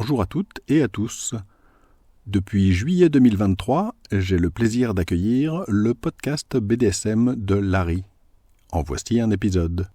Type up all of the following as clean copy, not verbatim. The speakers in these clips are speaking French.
Bonjour à toutes et à tous. Depuis juillet 2023, j'ai le plaisir d'accueillir le podcast BDSM de Larry. En voici un épisode.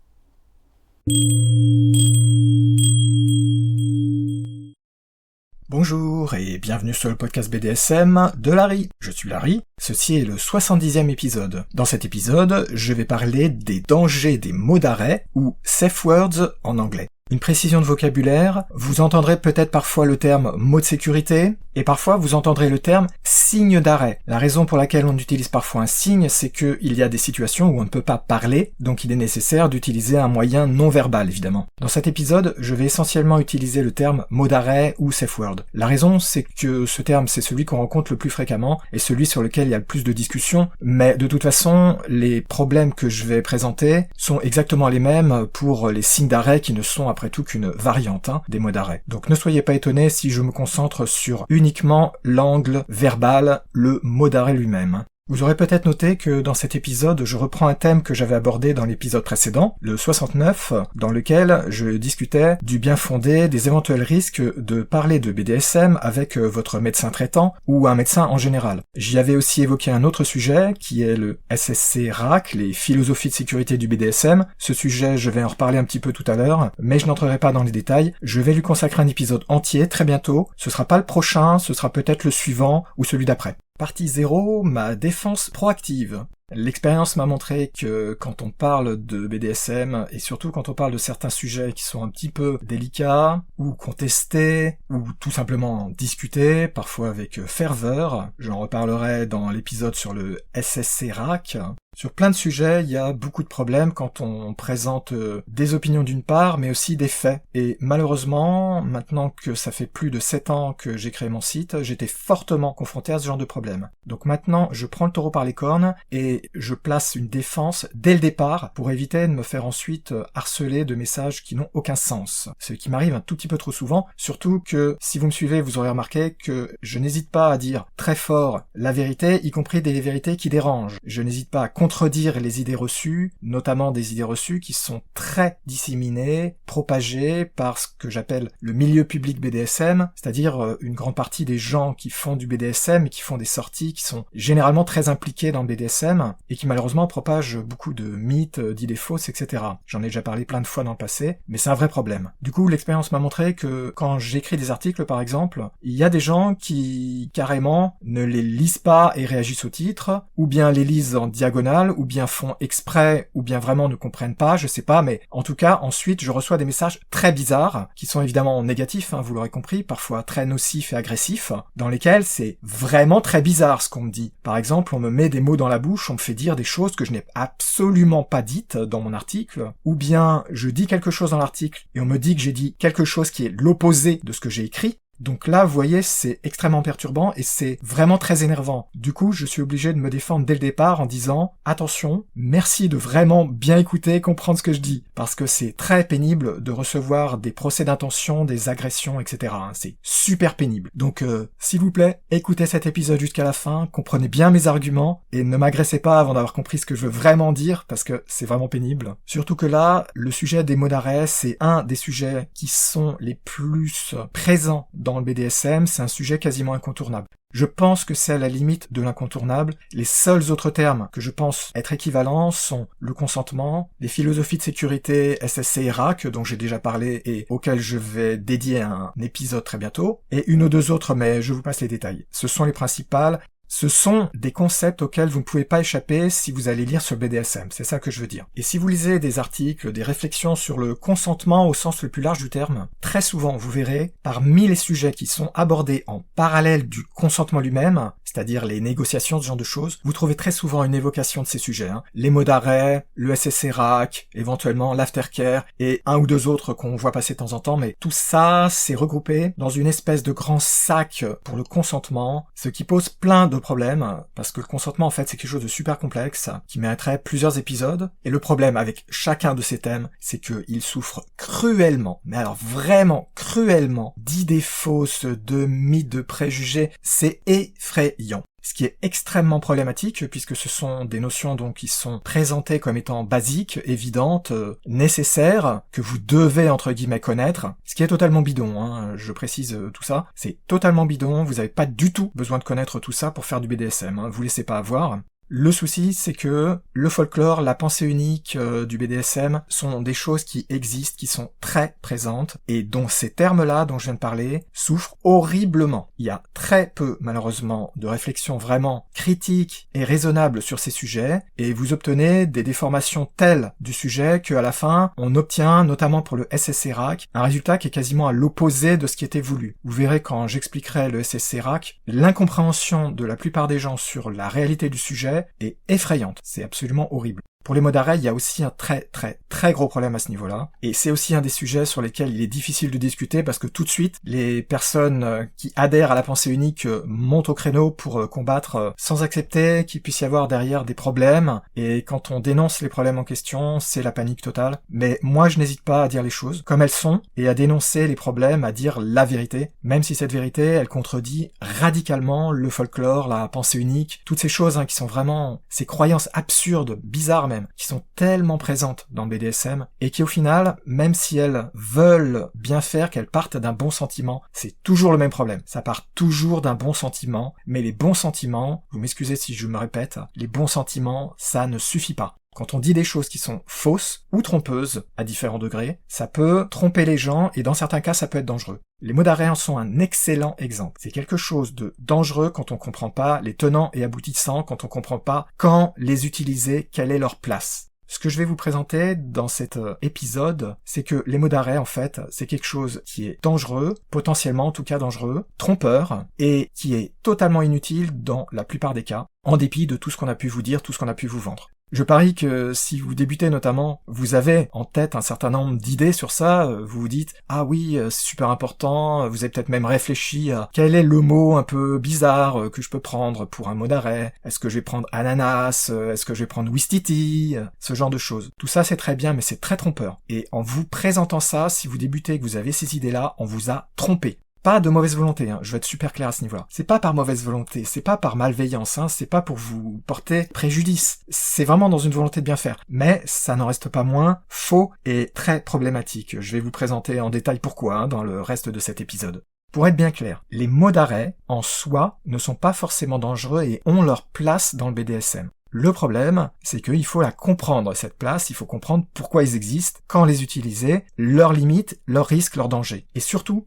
Bonjour et bienvenue sur le podcast BDSM de Larry. Je suis Larry, ceci est le 70e épisode. Dans cet épisode, je vais parler des dangers des mots d'arrêt, ou safe words en anglais. Une précision de vocabulaire, vous entendrez peut-être parfois le terme mot de sécurité, et parfois vous entendrez le terme signe d'arrêt. La raison pour laquelle on utilise parfois un signe, c'est qu'il y a des situations où on ne peut pas parler, donc il est nécessaire d'utiliser un moyen non verbal évidemment. Dans cet épisode, je vais essentiellement utiliser le terme mot d'arrêt ou safe word. La raison, c'est que ce terme, c'est celui qu'on rencontre le plus fréquemment, et celui sur lequel il y a le plus de discussions, mais de toute façon, les problèmes que je vais présenter sont exactement les mêmes pour les signes d'arrêt qui ne sont après tout qu'une variante des mots d'arrêt. Donc ne soyez pas étonnés si je me concentre sur uniquement l'angle verbal, le mot d'arrêt lui-même. Vous aurez peut-être noté que dans cet épisode, je reprends un thème que j'avais abordé dans l'épisode précédent, le 69, dans lequel je discutais du bien fondé des éventuels risques de parler de BDSM avec votre médecin traitant ou un médecin en général. J'y avais aussi évoqué un autre sujet, qui est le SSC-RAC, les philosophies de sécurité du BDSM. Ce sujet, je vais en reparler un petit peu tout à l'heure, mais je n'entrerai pas dans les détails. Je vais lui consacrer un épisode entier très bientôt. Ce sera pas le prochain, ce sera peut-être le suivant ou celui d'après. Partie 0, ma défense proactive. L'expérience m'a montré que quand on parle de BDSM, et surtout quand on parle de certains sujets qui sont un petit peu délicats, ou contestés, ou tout simplement discutés, parfois avec ferveur, j'en reparlerai dans l'épisode sur le SSC-RAC, sur plein de sujets, il y a beaucoup de problèmes quand on présente des opinions d'une part, mais aussi des faits. Et malheureusement, maintenant que ça fait plus de 7 ans que j'ai créé mon site, j'étais fortement confronté à ce genre de problème. Donc maintenant, je prends le taureau par les cornes et je place une défense dès le départ pour éviter de me faire ensuite harceler de messages qui n'ont aucun sens. Ce qui m'arrive un tout petit peu trop souvent, surtout que si vous me suivez, vous aurez remarqué que je n'hésite pas à dire très fort la vérité, y compris des vérités qui dérangent. Je n'hésite pas à contredire les idées reçues, notamment des idées reçues qui sont très disséminées, propagées par ce que j'appelle le milieu public BDSM, c'est-à-dire une grande partie des gens qui font du BDSM et qui font des sorties, qui sont généralement très impliqués dans le BDSM et qui malheureusement propagent beaucoup de mythes, d'idées fausses, etc. J'en ai déjà parlé plein de fois dans le passé, mais c'est un vrai problème. Du coup, l'expérience m'a montré que quand j'écris des articles, par exemple, il y a des gens qui carrément ne les lisent pas et réagissent au titre, ou bien les lisent en diagonale, ou bien font exprès, ou bien vraiment ne comprennent pas, je sais pas, mais en tout cas, ensuite, je reçois des messages très bizarres, qui sont évidemment négatifs, vous l'aurez compris, parfois très nocifs et agressifs, dans lesquels c'est vraiment très bizarre ce qu'on me dit. Par exemple, on me met des mots dans la bouche, on me fait dire des choses que je n'ai absolument pas dites dans mon article, ou bien je dis quelque chose dans l'article, et on me dit que j'ai dit quelque chose qui est l'opposé de ce que j'ai écrit. Donc là, vous voyez, c'est extrêmement perturbant et c'est vraiment très énervant. Du coup, je suis obligé de me défendre dès le départ en disant « Attention, merci de vraiment bien écouter, comprendre ce que je dis. » Parce que c'est très pénible de recevoir des procès d'intention, des agressions, etc. C'est super pénible. Donc, s'il vous plaît, écoutez cet épisode jusqu'à la fin, comprenez bien mes arguments et ne m'agressez pas avant d'avoir compris ce que je veux vraiment dire parce que c'est vraiment pénible. Surtout que là, le sujet des mots d'arrêt, c'est un des sujets qui sont les plus présents dans le BDSM, c'est un sujet quasiment incontournable. Je pense que c'est à la limite de l'incontournable. Les seuls autres termes que je pense être équivalents sont le consentement, les philosophies de sécurité SSC et RAC, dont j'ai déjà parlé et auxquels je vais dédier un épisode très bientôt, et une ou deux autres, mais je vous passe les détails. Ce sont les principales. Ce sont des concepts auxquels vous ne pouvez pas échapper si vous allez lire sur le BDSM, c'est ça que je veux dire. Et si vous lisez des articles, des réflexions sur le consentement au sens le plus large du terme, très souvent vous verrez, parmi les sujets qui sont abordés en parallèle du consentement lui-même, c'est-à-dire les négociations, ce genre de choses, vous trouvez très souvent une évocation de ces sujets. Les mots d'arrêt, le SSC-RAC, éventuellement l'aftercare, et un ou deux autres qu'on voit passer de temps en temps, mais tout ça, c'est regroupé dans une espèce de grand sac pour le consentement, ce qui pose plein de problèmes, parce que le consentement en fait c'est quelque chose de super complexe, qui mériterait plusieurs épisodes, et le problème avec chacun de ces thèmes, c'est qu'il souffre cruellement, mais alors vraiment cruellement, d'idées fausses, de mythes, de préjugés, c'est effrayant. ce qui est extrêmement problématique puisque ce sont des notions donc qui sont présentées comme étant basiques, évidentes, nécessaires, que vous devez entre guillemets connaître, ce qui est totalement bidon, hein, je précise tout ça, c'est totalement bidon, vous n'avez pas du tout besoin de connaître tout ça pour faire du BDSM, hein, vous laissez pas avoir. Le souci, c'est que le folklore, la pensée unique du BDSM sont des choses qui existent, qui sont très présentes, et dont ces termes-là dont je viens de parler souffrent horriblement. Il y a très peu, malheureusement, de réflexions vraiment critiques et raisonnables sur ces sujets, et vous obtenez des déformations telles du sujet qu'à la fin, on obtient, notamment pour le SSC-RAC, un résultat qui est quasiment à l'opposé de ce qui était voulu. Vous verrez quand j'expliquerai le SSC-RAC, l'incompréhension de la plupart des gens sur la réalité du sujet est effrayante, c'est absolument horrible. Pour les mots d'arrêt, il y a aussi un très gros problème à ce niveau-là, et c'est aussi un des sujets sur lesquels il est difficile de discuter parce que tout de suite, les personnes qui adhèrent à la pensée unique montent au créneau pour combattre sans accepter qu'il puisse y avoir derrière des problèmes, et quand on dénonce les problèmes en question, c'est la panique totale. Mais moi, je n'hésite pas à dire les choses comme elles sont, et à dénoncer les problèmes, à dire la vérité, même si cette vérité, elle contredit radicalement le folklore, la pensée unique, toutes ces choses qui sont vraiment ces croyances absurdes, bizarres même, qui sont tellement présentes dans le BDSM, et qui au final, même si elles veulent bien faire, qu'elles partent d'un bon sentiment, c'est toujours le même problème. Ça part toujours d'un bon sentiment, mais les bons sentiments, vous m'excusez si je me répète, les bons sentiments, ça ne suffit pas. Quand on dit des choses qui sont fausses ou trompeuses, à différents degrés, ça peut tromper les gens, et dans certains cas, ça peut être dangereux. Les mots d'arrêt en sont un excellent exemple. C'est quelque chose de dangereux quand on comprend pas les tenants et aboutissants, quand on comprend pas quand les utiliser, quelle est leur place. Ce que je vais vous présenter dans cet épisode, c'est que les mots d'arrêt, en fait, c'est quelque chose qui est dangereux, potentiellement en tout cas dangereux, trompeur, et qui est totalement inutile dans la plupart des cas, en dépit de tout ce qu'on a pu vous dire, tout ce qu'on a pu vous vendre. Je parie que si vous débutez notamment, vous avez en tête un certain nombre d'idées sur ça, vous vous dites « Ah oui, c'est super important », vous avez peut-être même réfléchi à quel est le mot un peu bizarre que je peux prendre pour un mot d'arrêt, est-ce que je vais prendre ananas, est-ce que je vais prendre wistiti, ce genre de choses. Tout ça c'est très bien mais c'est très trompeur. Et en vous présentant ça, si vous débutez et que vous avez ces idées-là, on vous a trompé. Pas de mauvaise volonté, je vais être super clair à ce niveau-là. C'est pas par mauvaise volonté, c'est pas par malveillance, c'est pas pour vous porter préjudice. C'est vraiment dans une volonté de bien faire. Mais ça n'en reste pas moins faux et très problématique. Je vais vous présenter en détail pourquoi dans le reste de cet épisode. Pour être bien clair, les mots d'arrêt, en soi, ne sont pas forcément dangereux et ont leur place dans le BDSM. Le problème, c'est qu'il faut la comprendre, cette place, il faut comprendre pourquoi ils existent, quand les utiliser, leurs limites, leurs risques, leurs dangers. Et surtout,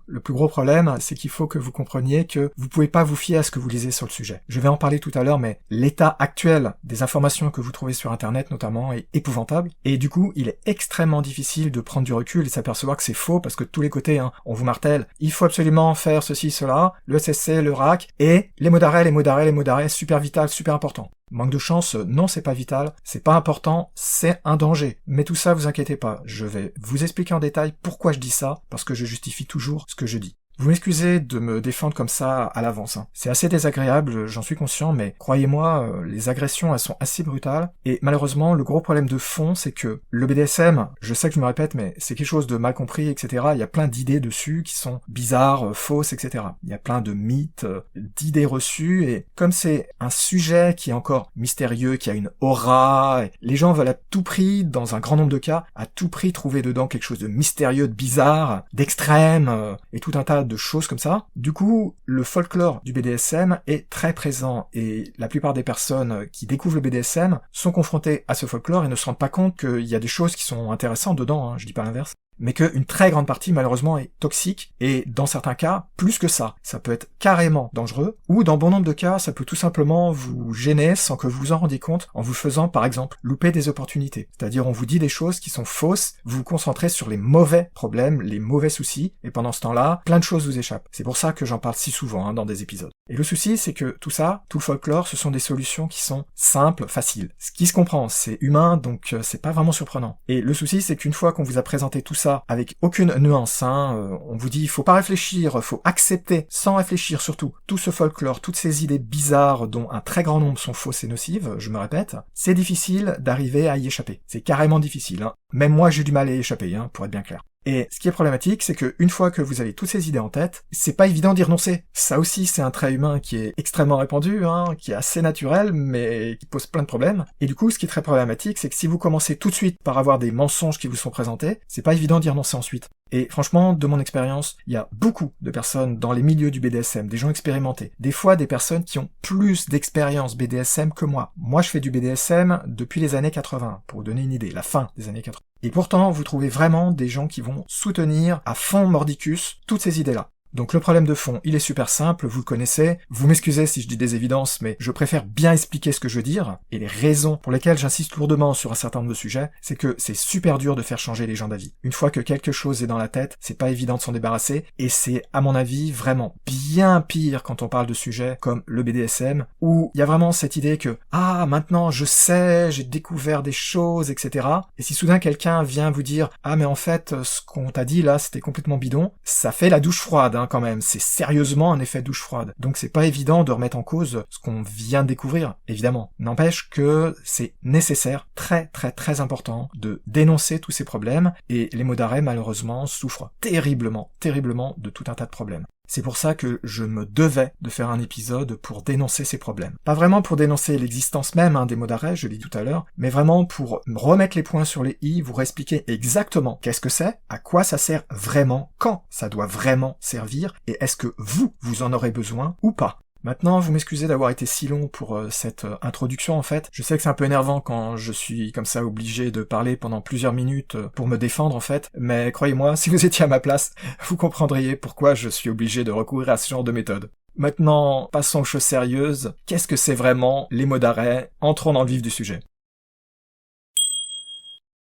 le plus gros problème, c'est qu'il faut que vous compreniez que vous pouvez pas vous fier à ce que vous lisez sur le sujet. Je vais en parler tout à l'heure, mais l'état actuel des informations que vous trouvez sur Internet notamment est épouvantable, et du coup, il est extrêmement difficile de prendre du recul et s'apercevoir que c'est faux, parce que de tous les côtés, on vous martèle, il faut absolument faire ceci, cela, le SSC, le RAC, et les mots d'arrêt, super vital, super important. Manque de chance, non c'est pas vital, c'est pas important, c'est un danger. Mais tout ça, vous inquiétez pas, je vais vous expliquer en détail pourquoi je dis ça, parce que je justifie toujours ce que je dis. Vous m'excusez de me défendre comme ça à l'avance. C'est assez désagréable, j'en suis conscient, mais croyez-moi, les agressions, elles sont assez brutales. Et malheureusement, le gros problème de fond, c'est que le BDSM, je sais que je me répète, mais c'est quelque chose de mal compris, etc. Il y a plein d'idées dessus qui sont bizarres, fausses, etc. Il y a plein de mythes, d'idées reçues, et comme c'est un sujet qui est encore mystérieux, qui a une aura, les gens veulent à tout prix, dans un grand nombre de cas, à tout prix trouver dedans quelque chose de mystérieux, de bizarre, d'extrême, et tout un tas de choses comme ça. Du coup, le folklore du BDSM est très présent et la plupart des personnes qui découvrent le BDSM sont confrontées à ce folklore et ne se rendent pas compte qu'il y a des choses qui sont intéressantes dedans, je dis pas l'inverse. Mais qu'une très grande partie, malheureusement, est toxique, et dans certains cas, plus que ça. Ça peut être carrément dangereux, ou dans bon nombre de cas, ça peut tout simplement vous gêner sans que vous vous en rendiez compte, en vous faisant, par exemple, louper des opportunités. C'est-à-dire, on vous dit des choses qui sont fausses, vous vous concentrez sur les mauvais problèmes, les mauvais soucis, et pendant ce temps-là, plein de choses vous échappent. C'est pour ça que j'en parle si souvent, dans des épisodes. Et le souci, c'est que tout ça, tout le folklore, ce sont des solutions qui sont simples, faciles. Ce qui se comprend, c'est humain, donc c'est pas vraiment surprenant. Et le souci, c'est qu'une fois qu'on vous a présenté tout ça avec aucune nuance, on vous dit il faut pas réfléchir, faut accepter sans réfléchir surtout tout ce folklore, toutes ces idées bizarres dont un très grand nombre sont fausses et nocives, je me répète, c'est difficile d'arriver à y échapper. C'est carrément difficile. Même moi j'ai du mal à y échapper, pour être bien clair. Et ce qui est problématique, c'est que une fois que vous avez toutes ces idées en tête, c'est pas évident d'y renoncer. Ça aussi, c'est un trait humain qui est extrêmement répandu, qui est assez naturel, mais qui pose plein de problèmes. Et du coup, ce qui est très problématique, c'est que si vous commencez tout de suite par avoir des mensonges qui vous sont présentés, c'est pas évident d'y renoncer ensuite. Et franchement, de mon expérience, il y a beaucoup de personnes dans les milieux du BDSM, des gens expérimentés. Des fois, des personnes qui ont plus d'expérience BDSM que moi. Moi, je fais du BDSM depuis les années 80, pour vous donner une idée, la fin des années 80. Et pourtant, vous trouvez vraiment des gens qui vont soutenir à fond mordicus toutes ces idées-là. Donc le problème de fond, il est super simple, vous le connaissez. Vous m'excusez si je dis des évidences, mais je préfère bien expliquer ce que je veux dire. Et les raisons pour lesquelles j'insiste lourdement sur un certain nombre de sujets, c'est que c'est super dur de faire changer les gens d'avis. Une fois que quelque chose est dans la tête, c'est pas évident de s'en débarrasser, et c'est, à mon avis, vraiment bien pire quand on parle de sujets comme le BDSM, où il y a vraiment cette idée que « Ah, maintenant je sais, j'ai découvert des choses, etc. » Et si soudain quelqu'un vient vous dire « Ah, mais en fait, ce qu'on t'a dit là, c'était complètement bidon », ça fait la douche froide, quand même, c'est sérieusement un effet douche froide. Donc c'est pas évident de remettre en cause ce qu'on vient de découvrir, évidemment. N'empêche que c'est nécessaire, très très très important, de dénoncer tous ces problèmes, et les mots d'arrêt, malheureusement, souffrent terriblement, terriblement de tout un tas de problèmes. C'est pour ça que je me devais de faire un épisode pour dénoncer ces problèmes. Pas vraiment pour dénoncer l'existence même des mots d'arrêt, je l'ai dit tout à l'heure, mais vraiment pour remettre les points sur les i, vous expliquer exactement qu'est-ce que c'est, à quoi ça sert vraiment, quand ça doit vraiment servir, et est-ce que vous en aurez besoin ou pas. Maintenant, vous m'excusez d'avoir été si long pour cette introduction, en fait. Je sais que c'est un peu énervant quand je suis comme ça obligé de parler pendant plusieurs minutes pour me défendre, en fait. Mais croyez-moi, si vous étiez à ma place, vous comprendriez pourquoi je suis obligé de recourir à ce genre de méthode. Maintenant, passons aux choses sérieuses. Qu'est-ce que c'est vraiment les mots d'arrêt? Entrons dans le vif du sujet.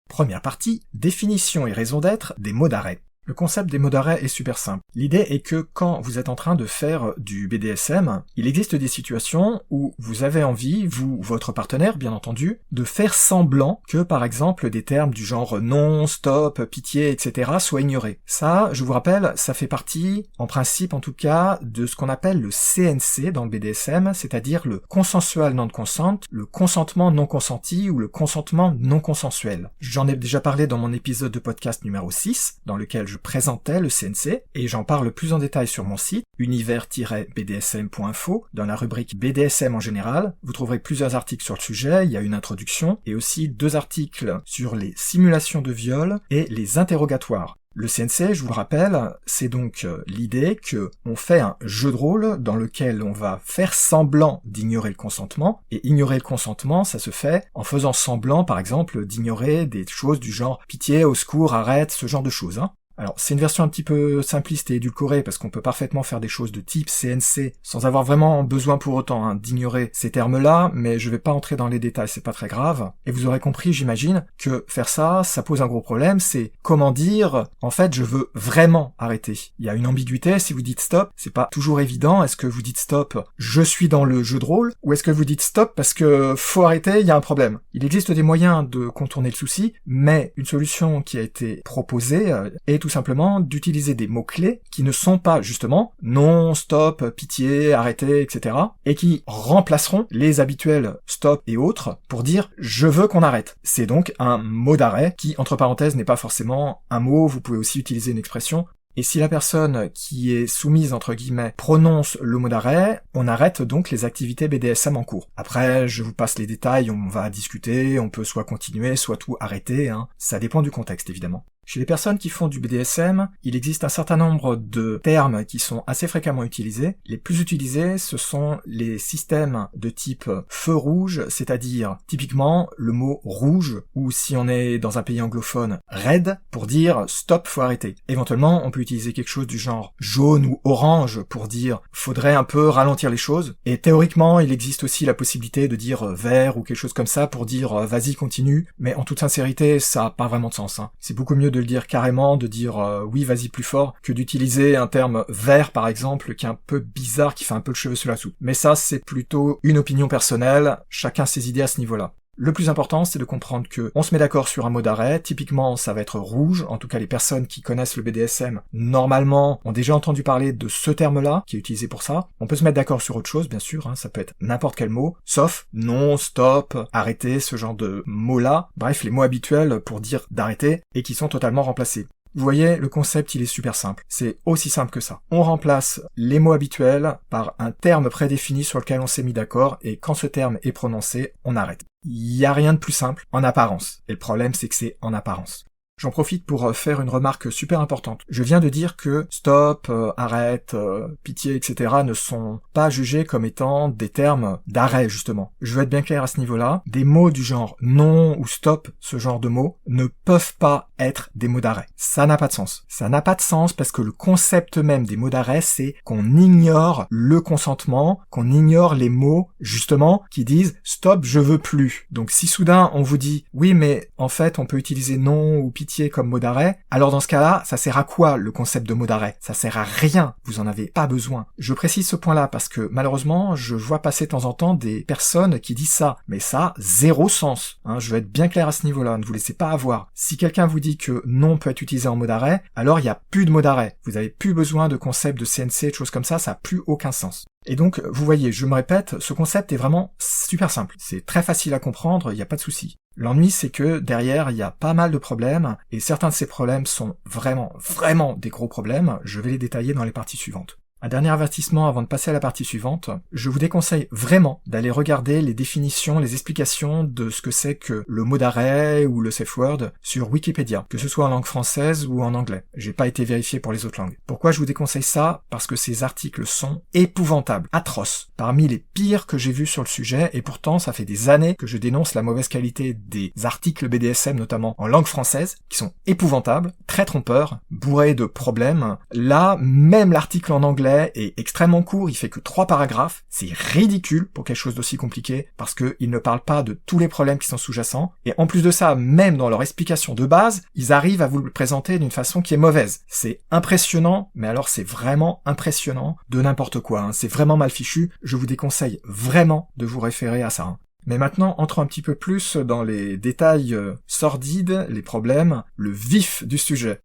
Première partie, définition et raison d'être des mots d'arrêt. Le concept des mots d'arrêt est super simple. L'idée est que quand vous êtes en train de faire du BDSM, il existe des situations où vous avez envie, vous, votre partenaire bien entendu, de faire semblant que par exemple des termes du genre non, stop, pitié, etc. soient ignorés. Ça, je vous rappelle, ça fait partie, en principe en tout cas, de ce qu'on appelle le CNC dans le BDSM, c'est-à-dire le consensual non-consent, le consentement non consenti ou le consentement non consensuel. J'en ai déjà parlé dans mon épisode de podcast numéro 6, dans lequel je présentais le CNC, et j'en parle plus en détail sur mon site, univers-bdsm.info, dans la rubrique BDSM en général. Vous trouverez plusieurs articles sur le sujet, il y a une introduction, et aussi 2 articles sur les simulations de viol et les interrogatoires. Le CNC, je vous le rappelle, c'est donc l'idée que on fait un jeu de rôle dans lequel on va faire semblant d'ignorer le consentement, et ignorer le consentement, ça se fait en faisant semblant, par exemple, d'ignorer des choses du genre « pitié, au secours, arrête », ce genre de choses, Alors, c'est une version un petit peu simpliste et édulcorée parce qu'on peut parfaitement faire des choses de type CNC sans avoir vraiment besoin pour autant d'ignorer ces termes-là, mais je vais pas entrer dans les détails, c'est pas très grave. Et vous aurez compris, j'imagine, que faire ça pose un gros problème, c'est comment dire, en fait, je veux vraiment arrêter. Il y a une ambiguïté, si vous dites stop, c'est pas toujours évident, est-ce que vous dites stop, je suis dans le jeu de rôle, ou est-ce que vous dites stop parce que faut arrêter, il y a un problème. Il existe des moyens de contourner le souci, mais une solution qui a été proposée est tout simplement d'utiliser des mots-clés qui ne sont pas, justement, non, stop, pitié, arrêtez, etc., et qui remplaceront les habituels stop et autres pour dire « je veux qu'on arrête ». C'est donc un mot d'arrêt qui, entre parenthèses, n'est pas forcément un mot, vous pouvez aussi utiliser une expression. Et si la personne qui est soumise, entre guillemets, prononce le mot d'arrêt, on arrête donc les activités BDSM en cours. Après, je vous passe les détails, on va discuter, on peut soit continuer, soit tout arrêter, ça dépend du contexte évidemment. Chez les personnes qui font du BDSM, il existe un certain nombre de termes qui sont assez fréquemment utilisés. Les plus utilisés, ce sont les systèmes de type feu rouge, c'est-à-dire typiquement le mot rouge, ou si on est dans un pays anglophone, red, pour dire stop, faut arrêter. Éventuellement, on peut utiliser quelque chose du genre jaune ou orange pour dire faudrait un peu ralentir les choses. Et théoriquement, il existe aussi la possibilité de dire vert ou quelque chose comme ça pour dire vas-y, continue. Mais en toute sincérité, ça n'a pas vraiment de sens. C'est beaucoup mieux de le dire carrément, de dire oui vas-y plus fort, que d'utiliser un terme vert par exemple qui est un peu bizarre, qui fait un peu le cheveu sous la soupe. Mais ça c'est plutôt une opinion personnelle, chacun ses idées à ce niveau-là. Le plus important, c'est de comprendre que on se met d'accord sur un mot d'arrêt, typiquement ça va être rouge, en tout cas les personnes qui connaissent le BDSM, normalement, ont déjà entendu parler de ce terme-là, qui est utilisé pour ça. On peut se mettre d'accord sur autre chose, bien sûr, ça peut être n'importe quel mot, sauf non, stop, arrêter, ce genre de mots-là, bref, les mots habituels pour dire d'arrêter, et qui sont totalement remplacés. Vous voyez, le concept il est super simple. C'est aussi simple que ça. On remplace les mots habituels par un terme prédéfini sur lequel on s'est mis d'accord, et quand ce terme est prononcé, on arrête. Il n'y a rien de plus simple en apparence. Et le problème c'est que c'est en apparence. J'en profite pour faire une remarque super importante. Je viens de dire que stop, arrête, pitié, etc. ne sont pas jugés comme étant des termes d'arrêt, justement. Je veux être bien clair à ce niveau-là. Des mots du genre non ou stop, ce genre de mots, ne peuvent pas être des mots d'arrêt. Ça n'a pas de sens. Ça n'a pas de sens parce que le concept même des mots d'arrêt, c'est qu'on ignore le consentement, qu'on ignore les mots, justement, qui disent stop, je veux plus. Donc si soudain on vous dit oui, mais en fait on peut utiliser non ou pitié comme mot d'arrêt, alors dans ce cas-là, ça sert à quoi le concept de mot d'arrêt? Ça sert à rien, vous en avez pas besoin. Je précise ce point-là parce que malheureusement, je vois passer de temps en temps des personnes qui disent ça, mais ça a zéro sens. Je veux être bien clair à ce niveau-là, ne vous laissez pas avoir. Si quelqu'un vous dit que non peut être utilisé en mot d'arrêt, alors il n'y a plus de mot d'arrêt. Vous avez plus besoin de concept de CNC, de choses comme ça n'a plus aucun sens. Et donc, vous voyez, je me répète, ce concept est vraiment super simple. C'est très facile à comprendre, il n'y a pas de souci. L'ennui, c'est que derrière, il y a pas mal de problèmes, et certains de ces problèmes sont vraiment des gros problèmes. Je vais les détailler dans les parties suivantes. Un dernier avertissement avant de passer à la partie suivante, je vous déconseille vraiment d'aller regarder les définitions, les explications de ce que c'est que le mot d'arrêt ou le safe word sur Wikipédia, que ce soit en langue française ou en anglais. J'ai pas été vérifié pour les autres langues. Pourquoi je vous déconseille ça? Parce que ces articles sont épouvantables, atroces, parmi les pires que j'ai vus sur le sujet, et pourtant ça fait des années que je dénonce la mauvaise qualité des articles BDSM, notamment en langue française, qui sont épouvantables, très trompeurs, bourrés de problèmes. Là, même l'article en anglais est extrêmement court, il fait que 3 paragraphes, c'est ridicule pour quelque chose d'aussi compliqué, parce qu'il ne parle pas de tous les problèmes qui sont sous-jacents, et en plus de ça, même dans leur explication de base, ils arrivent à vous le présenter d'une façon qui est mauvaise. C'est impressionnant, mais alors c'est vraiment impressionnant de n'importe quoi, c'est vraiment mal fichu, je vous déconseille vraiment de vous référer à ça. Mais maintenant, entrons un petit peu plus dans les détails sordides, les problèmes, le vif du sujet.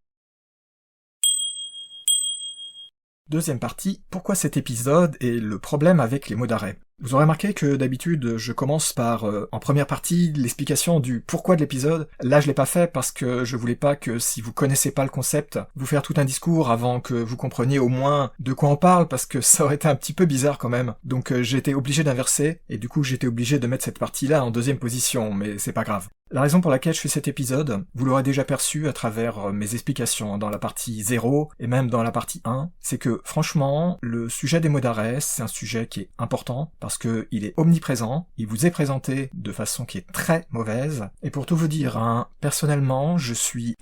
Deuxième partie, pourquoi cet épisode et le problème avec les mots d'arrêt. Vous aurez remarqué que d'habitude je commence par, en première partie, l'explication du pourquoi de l'épisode. Là je l'ai pas fait parce que je voulais pas que si vous connaissez pas le concept, vous faire tout un discours avant que vous compreniez au moins de quoi on parle, parce que ça aurait été un petit peu bizarre quand même. Donc j'ai été obligé d'inverser, et du coup j'étais obligé de mettre cette partie-là en deuxième position, mais c'est pas grave. La raison pour laquelle je fais cet épisode, vous l'aurez déjà perçu à travers mes explications dans la partie 0 et même dans la partie 1, c'est que franchement, le sujet des mots d'arrêt, c'est un sujet qui est important parce que il est omniprésent, il vous est présenté de façon qui est très mauvaise, et pour tout vous dire, personnellement, je suis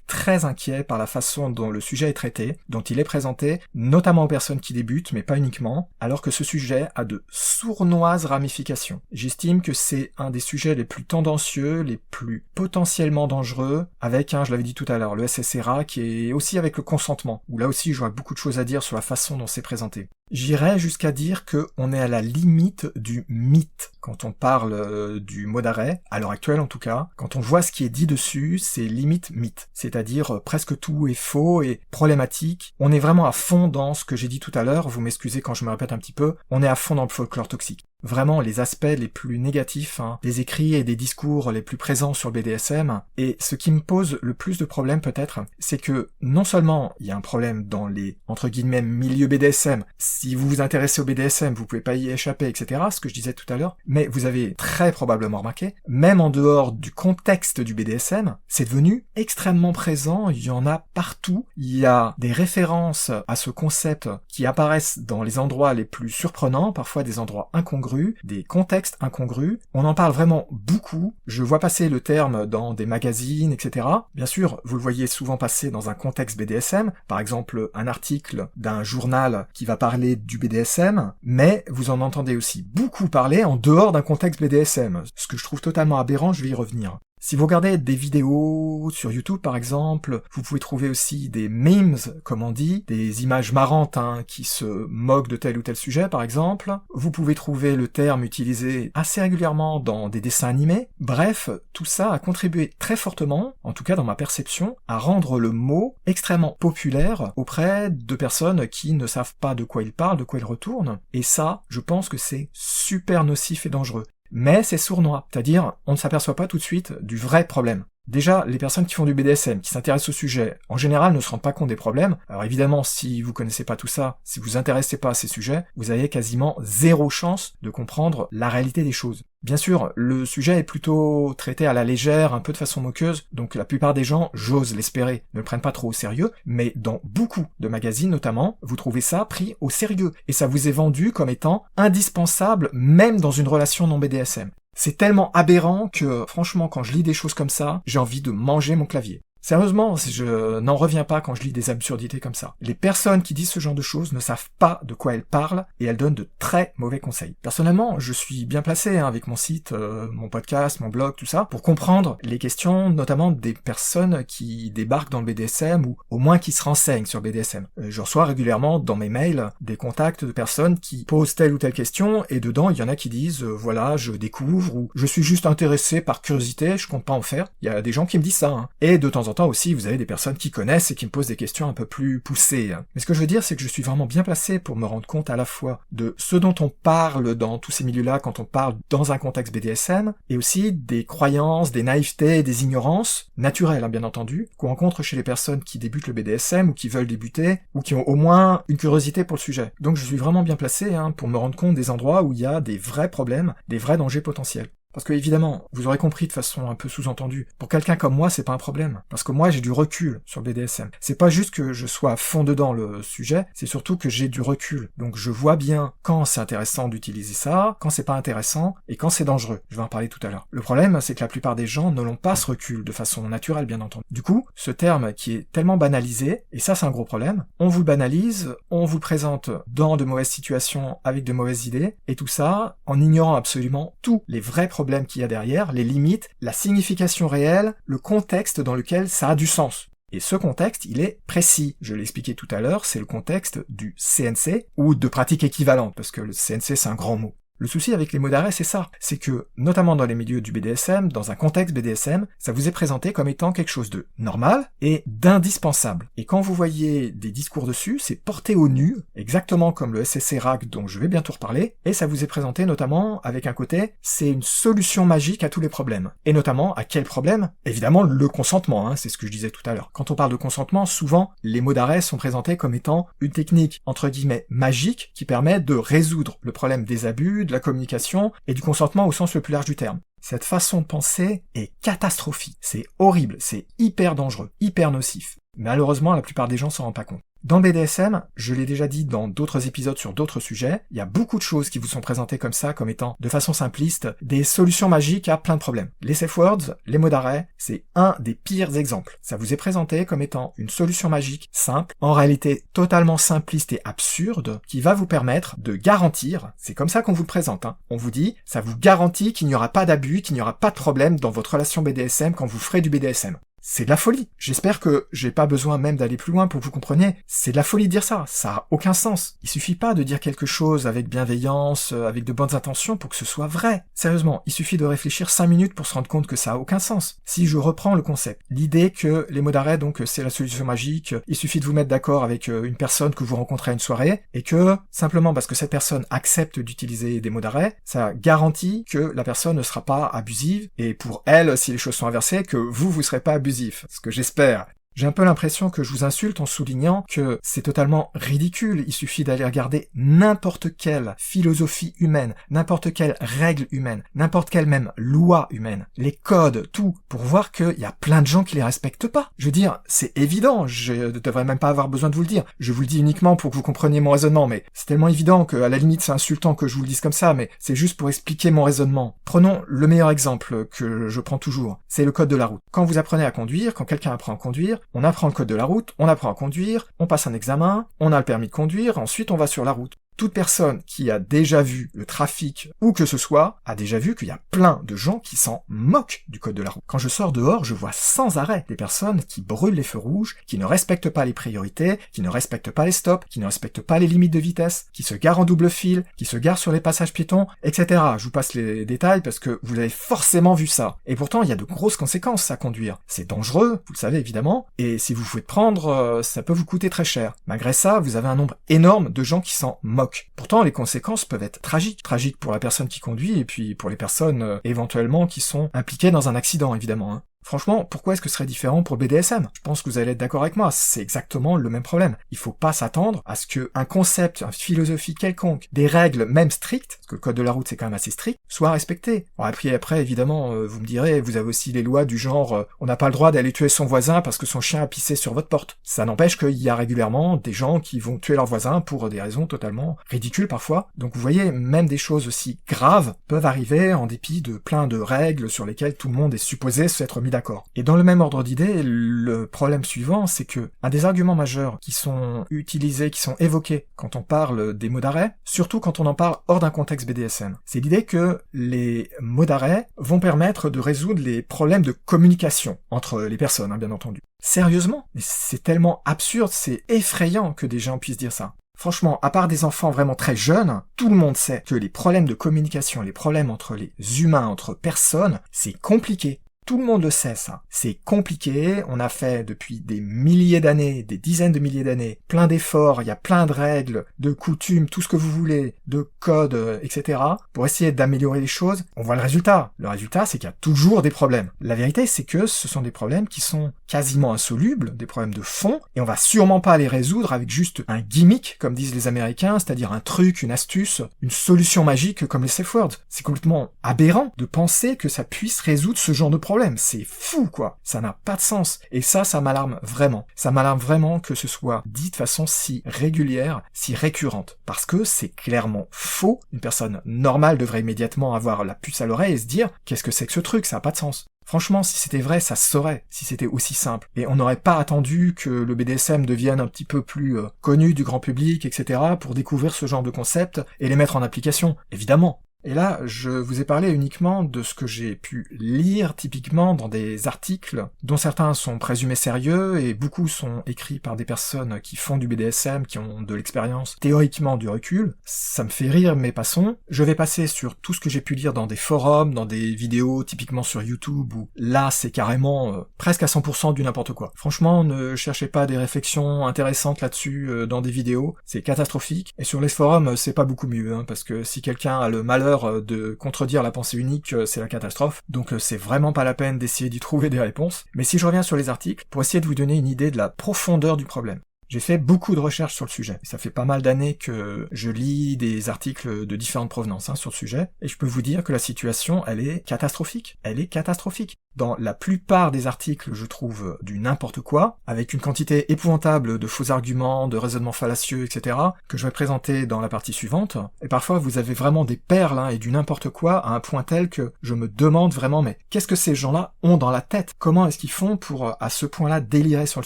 très inquiet par la façon dont le sujet est traité, dont il est présenté, notamment aux personnes qui débutent, mais pas uniquement, alors que ce sujet a de sournoises ramifications. J'estime que c'est un des sujets les plus tendancieux, les plus potentiellement dangereux, avec, je l'avais dit tout à l'heure, le SSRA, qui est aussi avec le consentement, où là aussi j'aurais beaucoup de choses à dire sur la façon dont c'est présenté. J'irais jusqu'à dire qu'on est à la limite du mythe quand on parle du mot d'arrêt, à l'heure actuelle en tout cas. Quand on voit ce qui est dit dessus, c'est limite mythe. C'est-à-dire presque tout est faux et problématique. On est vraiment à fond dans ce que j'ai dit tout à l'heure, vous m'excusez quand je me répète un petit peu, on est à fond dans le folklore toxique. Vraiment les aspects les plus négatifs, des écrits et des discours les plus présents sur le BDSM. Et ce qui me pose le plus de problèmes peut-être, c'est que non seulement il y a un problème dans les, entre guillemets, milieux BDSM, si vous vous intéressez au BDSM, vous pouvez pas y échapper, etc., ce que je disais tout à l'heure, mais vous avez très probablement remarqué, même en dehors du contexte du BDSM, c'est devenu extrêmement présent, il y en a partout, il y a des références à ce concept qui apparaissent dans les endroits les plus surprenants, parfois des endroits incongrus, des contextes incongrus, on en parle vraiment beaucoup, je vois passer le terme dans des magazines, etc. Bien sûr, vous le voyez souvent passer dans un contexte BDSM, par exemple un article d'un journal qui va parler du BDSM, mais vous en entendez aussi beaucoup parler en dehors d'un contexte BDSM, ce que je trouve totalement aberrant, je vais y revenir. Si vous regardez des vidéos sur YouTube par exemple, vous pouvez trouver aussi des memes, comme on dit, des images marrantes qui se moquent de tel ou tel sujet par exemple. Vous pouvez trouver le terme utilisé assez régulièrement dans des dessins animés. Bref, tout ça a contribué très fortement, en tout cas dans ma perception, à rendre le mot extrêmement populaire auprès de personnes qui ne savent pas de quoi il parle, de quoi il retourne. Et ça, je pense que c'est super nocif et dangereux. Mais c'est sournois, c'est-à-dire on ne s'aperçoit pas tout de suite du vrai problème. Déjà, les personnes qui font du BDSM, qui s'intéressent au sujet, en général ne se rendent pas compte des problèmes. Alors évidemment, si vous connaissez pas tout ça, si vous intéressez pas à ces sujets, vous avez quasiment zéro chance de comprendre la réalité des choses. Bien sûr, le sujet est plutôt traité à la légère, un peu de façon moqueuse, donc la plupart des gens, j'ose l'espérer, ne le prennent pas trop au sérieux, mais dans beaucoup de magazines notamment, vous trouvez ça pris au sérieux, et ça vous est vendu comme étant indispensable même dans une relation non BDSM. C'est tellement aberrant que, franchement, quand je lis des choses comme ça, j'ai envie de manger mon clavier. Sérieusement, je n'en reviens pas quand je lis des absurdités comme ça. Les personnes qui disent ce genre de choses ne savent pas de quoi elles parlent et elles donnent de très mauvais conseils. Personnellement, je suis bien placé avec mon site, mon podcast, mon blog, tout ça, pour comprendre les questions, notamment des personnes qui débarquent dans le BDSM ou au moins qui se renseignent sur BDSM. Je reçois régulièrement dans mes mails des contacts de personnes qui posent telle ou telle question et dedans il y en a qui disent voilà, je découvre ou je suis juste intéressé par curiosité, je compte pas en faire. Il y a des gens qui me disent ça, hein. Et de temps en temps aussi, vous avez des personnes qui connaissent et qui me posent des questions un peu plus poussées. Mais ce que je veux dire, c'est que je suis vraiment bien placé pour me rendre compte à la fois de ce dont on parle dans tous ces milieux-là quand on parle dans un contexte BDSM, et aussi des croyances, des naïvetés, des ignorances, naturelles bien entendu, qu'on rencontre chez les personnes qui débutent le BDSM ou qui veulent débuter, ou qui ont au moins une curiosité pour le sujet. Donc je suis vraiment bien placé pour me rendre compte des endroits où il y a des vrais problèmes, des vrais dangers potentiels. Parce que évidemment, vous aurez compris de façon un peu sous-entendue, pour quelqu'un comme moi, c'est pas un problème. Parce que moi, j'ai du recul sur le BDSM. C'est pas juste que je sois à fond dedans le sujet, c'est surtout que j'ai du recul. Donc je vois bien quand c'est intéressant d'utiliser ça, quand c'est pas intéressant, et quand c'est dangereux. Je vais en parler tout à l'heure. Le problème, c'est que la plupart des gens ne l'ont pas ce recul, de façon naturelle, bien entendu. Du coup, ce terme qui est tellement banalisé, et ça c'est un gros problème, on vous le banalise, on vous le présente dans de mauvaises situations avec de mauvaises idées, et tout ça en ignorant absolument tous les vrais problèmes qu'il y a derrière, les limites, la signification réelle, le contexte dans lequel ça a du sens. Et ce contexte, il est précis. Je l'ai expliqué tout à l'heure, c'est le contexte du CNC, ou de pratique équivalente, parce que le CNC c'est un grand mot. Le souci avec les mots d'arrêt, c'est ça. C'est que, notamment dans les milieux du BDSM, dans un contexte BDSM, ça vous est présenté comme étant quelque chose de normal et d'indispensable. Et quand vous voyez des discours dessus, c'est porté au nu, exactement comme le SSRAC dont je vais bientôt reparler, et ça vous est présenté notamment avec un côté, c'est une solution magique à tous les problèmes. Et notamment, à quel problème? Évidemment, le consentement, c'est ce que je disais tout à l'heure. Quand on parle de consentement, souvent, les mots d'arrêt sont présentés comme étant une technique, entre guillemets, magique, qui permet de résoudre le problème des abus, de la communication et du consentement au sens le plus large du terme. Cette façon de penser est catastrophique, c'est horrible, c'est hyper dangereux, hyper nocif. Malheureusement, la plupart des gens s'en rendent pas compte. Dans le BDSM, je l'ai déjà dit dans d'autres épisodes sur d'autres sujets, il y a beaucoup de choses qui vous sont présentées comme ça, comme étant, de façon simpliste, des solutions magiques à plein de problèmes. Les safe words, les mots d'arrêt, c'est un des pires exemples. Ça vous est présenté comme étant une solution magique, simple, en réalité totalement simpliste et absurde, qui va vous permettre de garantir, c'est comme ça qu'on vous le présente, on vous dit, ça vous garantit qu'il n'y aura pas d'abus, qu'il n'y aura pas de problème dans votre relation BDSM quand vous ferez du BDSM. C'est de la folie. J'espère que j'ai pas besoin même d'aller plus loin pour que vous compreniez. C'est de la folie de dire ça. Ça a aucun sens. Il suffit pas de dire quelque chose avec bienveillance, avec de bonnes intentions pour que ce soit vrai. Sérieusement, il suffit de réfléchir 5 minutes pour se rendre compte que ça a aucun sens. Si je reprends le concept, l'idée que les mots d'arrêt, donc c'est la solution magique, il suffit de vous mettre d'accord avec une personne que vous rencontrez à une soirée, et que, simplement parce que cette personne accepte d'utiliser des mots d'arrêt, ça garantit que la personne ne sera pas abusive, et pour elle, si les choses sont inversées, que vous serez pas abusif. Ce que j'espère. J'ai un peu l'impression que je vous insulte en soulignant que c'est totalement ridicule. Il suffit d'aller regarder n'importe quelle philosophie humaine, n'importe quelle règle humaine, n'importe quelle même loi humaine, les codes, tout, pour voir qu'il y a plein de gens qui les respectent pas. Je veux dire, c'est évident, je ne devrais même pas avoir besoin de vous le dire. Je vous le dis uniquement pour que vous compreniez mon raisonnement, mais c'est tellement évident qu'à la limite c'est insultant que je vous le dise comme ça, mais c'est juste pour expliquer mon raisonnement. Prenons le meilleur exemple que je prends toujours, c'est le code de la route. Quand vous apprenez à conduire, quand quelqu'un apprend à conduire, on apprend le code de la route, on apprend à conduire, on passe un examen, on a le permis de conduire, ensuite on va sur la route. Toute personne qui a déjà vu le trafic, ou que ce soit, a déjà vu qu'il y a plein de gens qui s'en moquent du code de la route. Quand je sors dehors, je vois sans arrêt des personnes qui brûlent les feux rouges, qui ne respectent pas les priorités, qui ne respectent pas les stops, qui ne respectent pas les limites de vitesse, qui se garent en double fil, qui se garent sur les passages piétons, etc. Je vous passe les détails parce que vous avez forcément vu ça. Et pourtant, il y a de grosses conséquences à conduire. C'est dangereux, vous le savez évidemment, et si vous faites prendre, ça peut vous coûter très cher. Malgré ça, vous avez un nombre énorme de gens qui s'en moquent. Pourtant, les conséquences peuvent être tragiques. Tragiques pour la personne qui conduit et puis pour les personnes éventuellement qui sont impliquées dans un accident, évidemment. Franchement, pourquoi est-ce que ce serait différent pour le BDSM? Je pense que vous allez être d'accord avec moi, c'est exactement le même problème. Il faut pas s'attendre à ce qu'un concept, une philosophie quelconque, des règles même strictes, parce que le code de la route c'est quand même assez strict, soient respectées. Bon, après évidemment, vous me direz, vous avez aussi les lois du genre, on n'a pas le droit d'aller tuer son voisin parce que son chien a pissé sur votre porte. Ça n'empêche qu'il y a régulièrement des gens qui vont tuer leur voisin pour des raisons totalement ridicules parfois. Donc vous voyez, même des choses aussi graves peuvent arriver en dépit de plein de règles sur lesquelles tout le monde est supposé s'être mis d'accord. Et dans le même ordre d'idée, le problème suivant, c'est que un des arguments majeurs qui sont utilisés, qui sont évoqués quand on parle des mots d'arrêt, surtout quand on en parle hors d'un contexte BDSM, c'est l'idée que les mots d'arrêt vont permettre de résoudre les problèmes de communication entre les personnes, bien entendu. Sérieusement? Mais c'est tellement absurde, c'est effrayant que des gens puissent dire ça. Franchement, à part des enfants vraiment très jeunes, tout le monde sait que les problèmes de communication, les problèmes entre les humains, entre personnes, c'est compliqué. Tout le monde le sait, ça. C'est compliqué, on a fait depuis des milliers d'années, des dizaines de milliers d'années, plein d'efforts, il y a plein de règles, de coutumes, tout ce que vous voulez, de codes, etc. pour essayer d'améliorer les choses. On voit le résultat. Le résultat, c'est qu'il y a toujours des problèmes. La vérité, c'est que ce sont des problèmes qui sont quasiment insolubles, des problèmes de fond, et on va sûrement pas les résoudre avec juste un gimmick, comme disent les Américains, c'est-à-dire un truc, une astuce, une solution magique comme les safe words. C'est complètement aberrant de penser que ça puisse résoudre ce genre de problème. C'est fou, quoi. Ça n'a pas de sens. Et ça m'alarme vraiment. Ça m'alarme vraiment que ce soit dit de façon si régulière, si récurrente. Parce que c'est clairement faux. Une personne normale devrait immédiatement avoir la puce à l'oreille et se dire « Qu'est-ce que c'est que ce truc? Ça n'a pas de sens. » Franchement, si c'était vrai, ça se saurait, si c'était aussi simple. Et on n'aurait pas attendu que le BDSM devienne un petit peu plus connu du grand public, etc. pour découvrir ce genre de concepts et les mettre en application. Évidemment. Et là, je vous ai parlé uniquement de ce que j'ai pu lire typiquement dans des articles dont certains sont présumés sérieux et beaucoup sont écrits par des personnes qui font du BDSM, qui ont de l'expérience, théoriquement du recul. Ça me fait rire, mais passons. Je vais passer sur tout ce que j'ai pu lire dans des forums, dans des vidéos typiquement sur YouTube où là c'est carrément presque à 100% du n'importe quoi. Franchement, ne cherchez pas des réflexions intéressantes là-dessus dans des vidéos, c'est catastrophique. Et sur les forums, c'est pas beaucoup mieux, parce que si quelqu'un a le malheur de contredire la pensée unique, c'est la catastrophe, donc c'est vraiment pas la peine d'essayer d'y trouver des réponses. Mais si je reviens sur les articles, pour essayer de vous donner une idée de la profondeur du problème. J'ai fait beaucoup de recherches sur le sujet. Ça fait pas mal d'années que je lis des articles de différentes provenances sur le sujet, et je peux vous dire que la situation, elle est catastrophique. Elle est catastrophique. Dans la plupart des articles, je trouve du n'importe quoi, avec une quantité épouvantable de faux arguments, de raisonnements fallacieux, etc., que je vais présenter dans la partie suivante. Et parfois, vous avez vraiment des perles et du n'importe quoi à un point tel que je me demande vraiment, mais qu'est-ce que ces gens-là ont dans la tête? Comment est-ce qu'ils font pour, à ce point-là, délirer sur le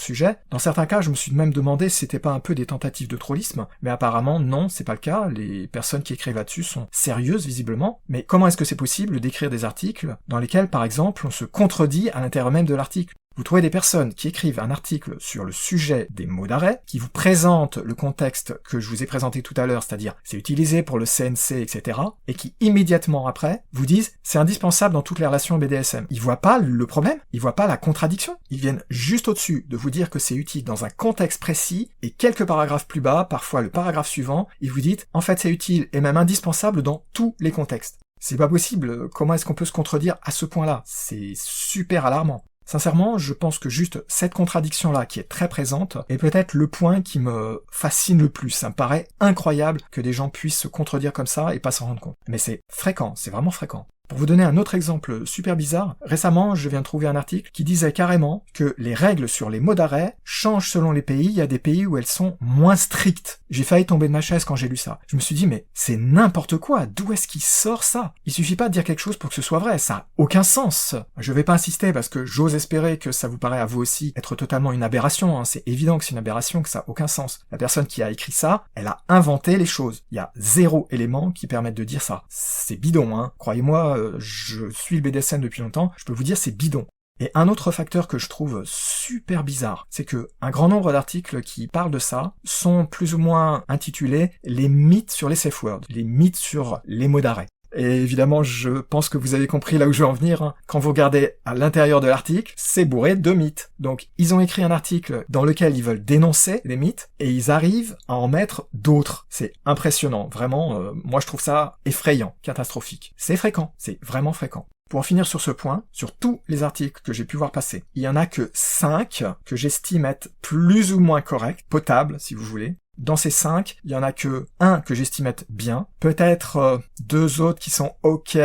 sujet? Dans certains cas, je me suis même demandé si c'était pas un peu des tentatives de trollisme, mais apparemment, non, c'est pas le cas. Les personnes qui écrivent là-dessus sont sérieuses, visiblement. Mais comment est-ce que c'est possible d'écrire des articles dans lesquels, par exemple, on se contredit à l'intérieur même de l'article? Vous trouvez des personnes qui écrivent un article sur le sujet des mots d'arrêt, qui vous présentent le contexte que je vous ai présenté tout à l'heure, c'est-à-dire c'est utilisé pour le CNC, etc., et qui immédiatement après vous disent c'est indispensable dans toutes les relations BDSM. Ils voient pas le problème, ils voient pas la contradiction, ils viennent juste au-dessus de vous dire que c'est utile dans un contexte précis, et quelques paragraphes plus bas, parfois le paragraphe suivant, ils vous disent en fait c'est utile et même indispensable dans tous les contextes. C'est pas possible, comment est-ce qu'on peut se contredire à ce point-là? C'est super alarmant. Sincèrement, je pense que juste cette contradiction-là, qui est très présente, est peut-être le point qui me fascine le plus. Ça me paraît incroyable que des gens puissent se contredire comme ça et pas s'en rendre compte. Mais c'est fréquent, c'est vraiment fréquent. Pour vous donner un autre exemple super bizarre, récemment je viens de trouver un article qui disait carrément que les règles sur les mots d'arrêt changent selon les pays, il y a des pays où elles sont moins strictes. J'ai failli tomber de ma chaise quand j'ai lu ça. Je me suis dit mais c'est n'importe quoi, d'où est-ce qu'il sort ça? Il suffit pas de dire quelque chose pour que ce soit vrai, ça a aucun sens. Je vais pas insister parce que j'ose espérer que ça vous paraît à vous aussi être totalement une aberration, c'est évident que c'est une aberration, que ça a aucun sens. La personne qui a écrit ça, elle a inventé les choses. Il y a 0 élément qui permettent de dire ça. C'est bidon, croyez-moi. Je suis le BDSM depuis longtemps, je peux vous dire c'est bidon. Et un autre facteur que je trouve super bizarre, c'est que un grand nombre d'articles qui parlent de ça sont plus ou moins intitulés « Les mythes sur les safe words », les mythes sur les mots d'arrêt. Et évidemment, je pense que vous avez compris là où je veux en venir. Quand vous regardez à l'intérieur de l'article, c'est bourré de mythes. Donc, ils ont écrit un article dans lequel ils veulent dénoncer les mythes, et ils arrivent à en mettre d'autres. C'est impressionnant. Vraiment, moi je trouve ça effrayant, catastrophique. C'est fréquent, c'est vraiment fréquent. Pour en finir sur ce point, sur tous les articles que j'ai pu voir passer, il y en a que 5 que j'estime être plus ou moins corrects, potables si vous voulez. Dans ces 5, il y en a que 1 que j'estime être bien, peut-être 2 autres qui sont ok,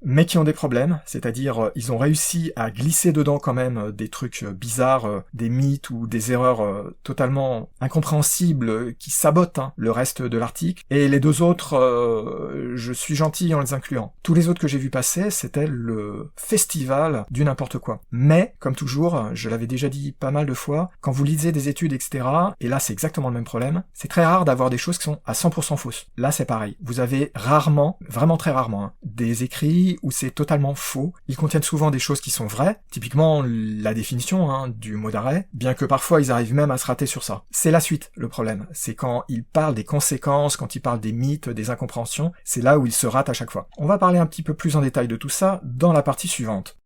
mais qui ont des problèmes, c'est-à-dire ils ont réussi à glisser dedans quand même des trucs bizarres, des mythes ou des erreurs totalement incompréhensibles qui sabotent le reste de l'article, et les 2 autres, je suis gentil en les incluant. Tous les autres que j'ai vu passer, c'était le festival du n'importe quoi. Mais, comme toujours, je l'avais déjà dit pas mal de fois, quand vous lisez des études, etc., et là c'est exactement le même problème, c'est très rare d'avoir des choses qui sont à 100% fausses. Là, c'est pareil. Vous avez rarement, vraiment très rarement, des écrits où c'est totalement faux. Ils contiennent souvent des choses qui sont vraies, typiquement la définition du mot d'arrêt, bien que parfois ils arrivent même à se rater sur ça. C'est la suite, le problème. C'est quand ils parlent des conséquences, quand ils parlent des mythes, des incompréhensions, c'est là où ils se ratent à chaque fois. On va parler un petit peu plus en détail de tout ça dans la partie suivante.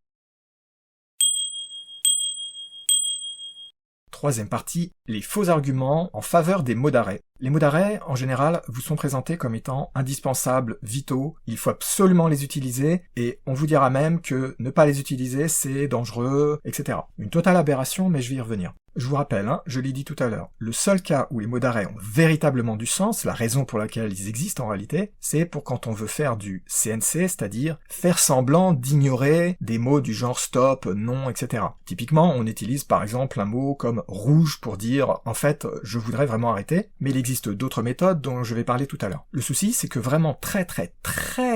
Troisième partie, les faux arguments en faveur des mots d'arrêt. Les mots d'arrêt, en général, vous sont présentés comme étant indispensables, vitaux, il faut absolument les utiliser, et on vous dira même que ne pas les utiliser, c'est dangereux, etc. Une totale aberration, mais je vais y revenir. Je vous rappelle, je l'ai dit tout à l'heure, le seul cas où les mots d'arrêt ont véritablement du sens, la raison pour laquelle ils existent en réalité, c'est pour quand on veut faire du CNC, c'est-à-dire faire semblant d'ignorer des mots du genre stop, non, etc. Typiquement, on utilise par exemple un mot comme rouge pour dire en fait je voudrais vraiment arrêter, mais il existe d'autres méthodes dont je vais parler tout à l'heure. Le souci, c'est que vraiment très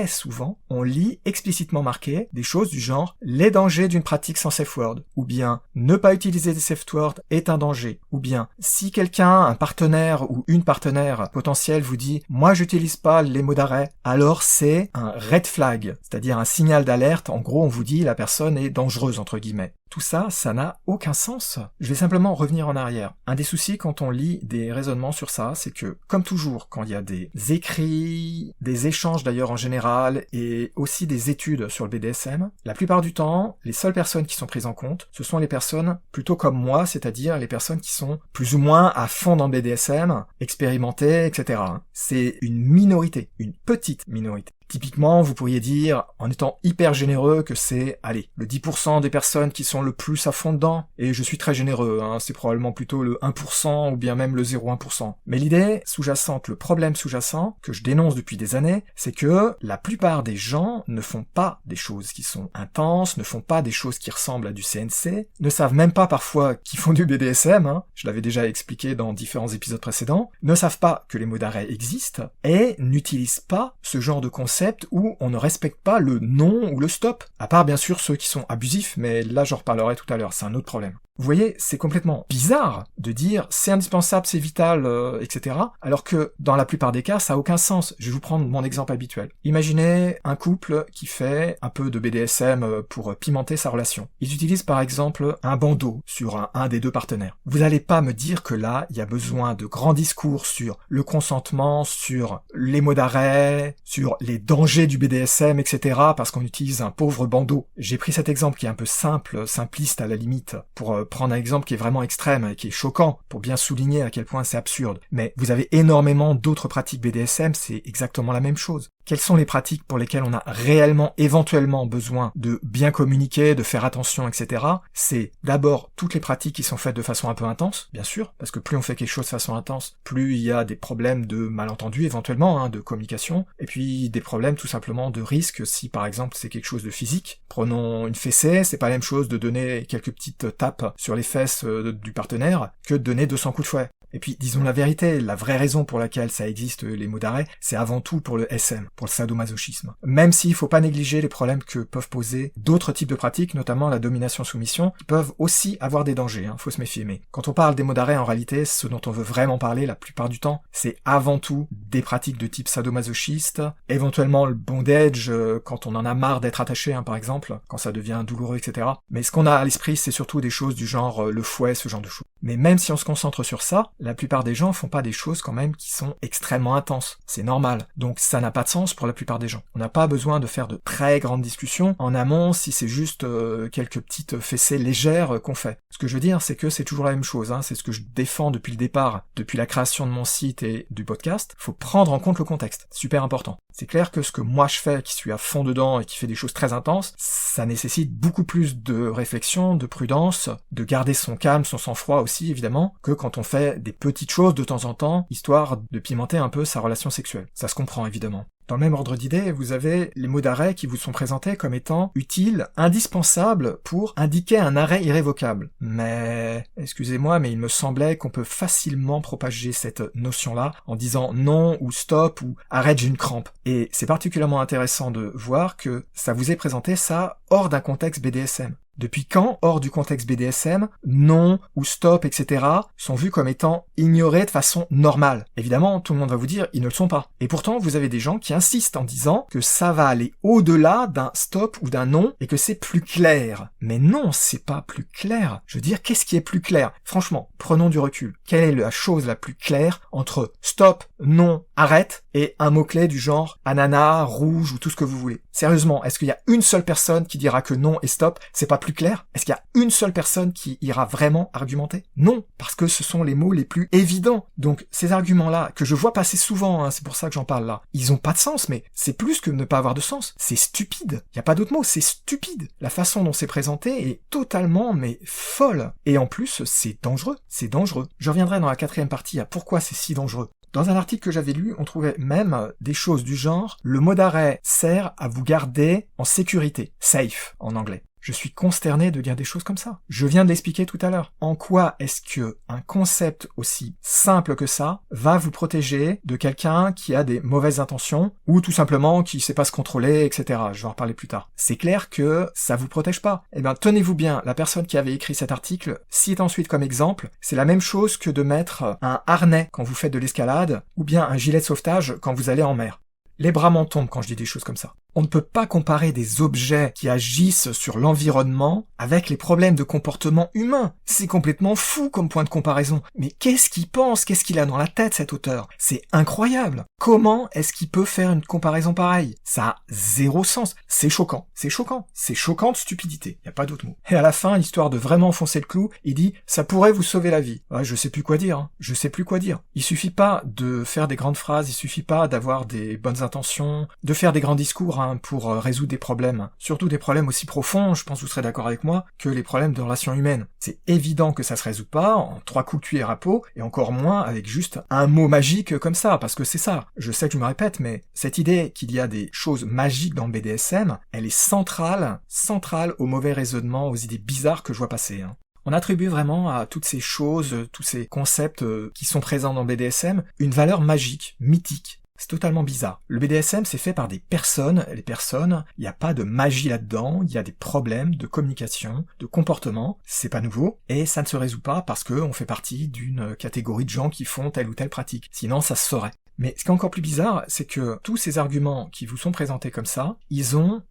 souvent, on lit explicitement marqué des choses du genre les dangers d'une pratique sans safe word, ou bien ne pas utiliser des safe words est un danger, ou bien si quelqu'un, un partenaire ou une partenaire potentielle vous dit moi j'utilise pas les mots d'arrêt, alors c'est un red flag, c'est-à-dire un signal d'alerte. En gros, on vous dit la personne est dangereuse entre guillemets. Tout ça, ça n'a aucun sens. Je vais simplement revenir en arrière. Un des soucis quand on lit des raisonnements sur ça, c'est que, comme toujours, quand il y a des écrits, des échanges d'ailleurs en général, et aussi des études sur le BDSM, la plupart du temps, les seules personnes qui sont prises en compte, ce sont les personnes plutôt comme moi, c'est-à-dire les personnes qui sont plus ou moins à fond dans le BDSM, expérimentées, etc. C'est une minorité, une petite minorité. Typiquement, vous pourriez dire, en étant hyper généreux, que c'est, allez, le 10% des personnes qui sont le plus à fond dedans, et je suis très généreux, c'est probablement plutôt le 1% ou bien même le 0,1%. Mais l'idée sous-jacente, le problème sous-jacent, que je dénonce depuis des années, c'est que la plupart des gens ne font pas des choses qui sont intenses, ne font pas des choses qui ressemblent à du CNC, ne savent même pas parfois qu'ils font du BDSM, je l'avais déjà expliqué dans différents épisodes précédents, ne savent pas que les mots d'arrêt existent, et n'utilisent pas ce genre de concept où on ne respecte pas le non ou le stop. À part bien sûr ceux qui sont abusifs, mais là j'en reparlerai tout à l'heure, c'est un autre problème. Vous voyez, c'est complètement bizarre de dire c'est indispensable, c'est vital, etc. Alors que dans la plupart des cas, ça a aucun sens. Je vais vous prendre mon exemple habituel. Imaginez un couple qui fait un peu de BDSM pour pimenter sa relation. Ils utilisent par exemple un bandeau sur un des deux partenaires. Vous n'allez pas me dire que là, il y a besoin de grands discours sur le consentement, sur les mots d'arrêt, sur les dangers du BDSM, etc. parce qu'on utilise un pauvre bandeau. J'ai pris cet exemple qui est un peu simple, simpliste à la limite, pour prendre un exemple qui est vraiment extrême et qui est choquant pour bien souligner à quel point c'est absurde. Mais vous avez énormément d'autres pratiques BDSM, c'est exactement la même chose. Quelles sont les pratiques pour lesquelles on a réellement, éventuellement besoin de bien communiquer, de faire attention, etc. C'est d'abord toutes les pratiques qui sont faites de façon un peu intense, bien sûr, parce que plus on fait quelque chose de façon intense, plus il y a des problèmes de malentendus éventuellement, de communication, et puis des problèmes tout simplement de risque si par exemple c'est quelque chose de physique. Prenons une fessée, c'est pas la même chose de donner quelques petites tapes sur les fesses du partenaire que de donner 200 coups de fouet. Et puis, disons la vérité, la vraie raison pour laquelle ça existe, les mots d'arrêt, c'est avant tout pour le SM, pour le sadomasochisme. Même s'il faut pas négliger les problèmes que peuvent poser d'autres types de pratiques, notamment la domination-soumission, qui peuvent aussi avoir des dangers, faut se méfier. Mais quand on parle des mots d'arrêt, en réalité, ce dont on veut vraiment parler la plupart du temps, c'est avant tout des pratiques de type sadomasochiste, éventuellement le bondage, quand on en a marre d'être attaché, par exemple, quand ça devient douloureux, etc. Mais ce qu'on a à l'esprit, c'est surtout des choses du genre le fouet, ce genre de choses. Mais même si on se concentre sur ça, la plupart des gens font pas des choses quand même qui sont extrêmement intenses. C'est normal. Donc ça n'a pas de sens pour la plupart des gens. On n'a pas besoin de faire de très grandes discussions en amont si c'est juste quelques petites fessées légères qu'on fait. Ce que je veux dire, c'est que c'est toujours la même chose, hein. C'est ce que je défends depuis le départ, depuis la création de mon site et du podcast. Faut prendre en compte le contexte. Super important. C'est clair que ce que moi je fais, qui suis à fond dedans et qui fait des choses très intenses, ça nécessite beaucoup plus de réflexion, de prudence, de garder son calme, son sang-froid aussi évidemment, que quand on fait des petites choses de temps en temps, histoire de pimenter un peu sa relation sexuelle. Ça se comprend évidemment. Dans le même ordre d'idée, vous avez les mots d'arrêt qui vous sont présentés comme étant utiles, indispensables pour indiquer un arrêt irrévocable. Mais, excusez-moi, mais il me semblait qu'on peut facilement propager cette notion-là en disant non ou stop ou arrête, j'ai une crampe. Et c'est particulièrement intéressant de voir que ça vous est présenté ça hors d'un contexte BDSM. Depuis quand, hors du contexte BDSM, non ou stop, etc. sont vus comme étant ignorés de façon normale? Évidemment, tout le monde va vous dire, ils ne le sont pas. Et pourtant, vous avez des gens qui insistent en disant que ça va aller au-delà d'un stop ou d'un non et que c'est plus clair. Mais non, c'est pas plus clair. Je veux dire, qu'est-ce qui est plus clair? Franchement, prenons du recul. Quelle est la chose la plus claire entre stop, non, arrête et un mot-clé du genre ananas, rouge ou tout ce que vous voulez? Sérieusement, est-ce qu'il y a une seule personne qui dira que non et stop, c'est pas plus clair? Est-ce qu'il y a une seule personne qui ira vraiment argumenter? Non, parce que ce sont les mots les plus évidents. Donc ces arguments-là, que je vois passer souvent, hein, c'est pour ça que j'en parle là, ils ont pas de sens, mais c'est plus que ne pas avoir de sens. C'est stupide. Il y a pas d'autre mot, c'est stupide. La façon dont c'est présenté est totalement, mais folle. Et en plus, c'est dangereux. C'est dangereux. Je reviendrai dans la 4e partie à pourquoi c'est si dangereux. Dans un article que j'avais lu, on trouvait même des choses du genre « Le mot d'arrêt sert à vous garder en sécurité », « safe » en anglais. Je suis consterné de dire des choses comme ça. Je viens de l'expliquer tout à l'heure. En quoi est-ce que un concept aussi simple que ça va vous protéger de quelqu'un qui a des mauvaises intentions ou tout simplement qui sait pas se contrôler, etc. Je vais en reparler plus tard. C'est clair que ça vous protège pas. Eh bien, tenez-vous bien, la personne qui avait écrit cet article cite ensuite comme exemple, c'est la même chose que de mettre un harnais quand vous faites de l'escalade ou bien un gilet de sauvetage quand vous allez en mer. Les bras m'en tombent quand je dis des choses comme ça. On ne peut pas comparer des objets qui agissent sur l'environnement avec les problèmes de comportement humain. C'est complètement fou comme point de comparaison. Mais qu'est-ce qu'il pense? Qu'est-ce qu'il a dans la tête, cet auteur? C'est incroyable. Comment est-ce qu'il peut faire une comparaison pareille? Ça a zéro sens. C'est choquant. C'est choquant. C'est choquant de stupidité. Y a pas d'autre mot. Et à la fin, histoire de vraiment enfoncer le clou, il dit « ça pourrait vous sauver la vie ». Ouais, je sais plus quoi dire. Hein. Je sais plus quoi dire. Il suffit pas de faire des grandes phrases, il suffit pas d'avoir des bonnes intentions, de faire des grands discours, pour résoudre des problèmes, surtout des problèmes aussi profonds, je pense que vous serez d'accord avec moi, que les problèmes de relations humaines. C'est évident que ça se résout pas en 3 coups de cuillère à peau, et encore moins avec juste un mot magique comme ça, parce que c'est ça. Je sais que je me répète, mais cette idée qu'il y a des choses magiques dans le BDSM, elle est centrale au mauvais raisonnement, aux idées bizarres que je vois passer. Hein. On attribue vraiment à toutes ces choses, tous ces concepts qui sont présents dans le BDSM, une valeur magique, mythique. C'est totalement bizarre. Le BDSM, c'est fait par des personnes. Les personnes, il n'y a pas de magie là-dedans, il y a des problèmes de communication, de comportement, c'est pas nouveau, et ça ne se résout pas parce qu'on fait partie d'une catégorie de gens qui font telle ou telle pratique. Sinon, ça se saurait. Mais ce qui est encore plus bizarre, c'est que tous ces arguments qui vous sont présentés comme ça, ils ont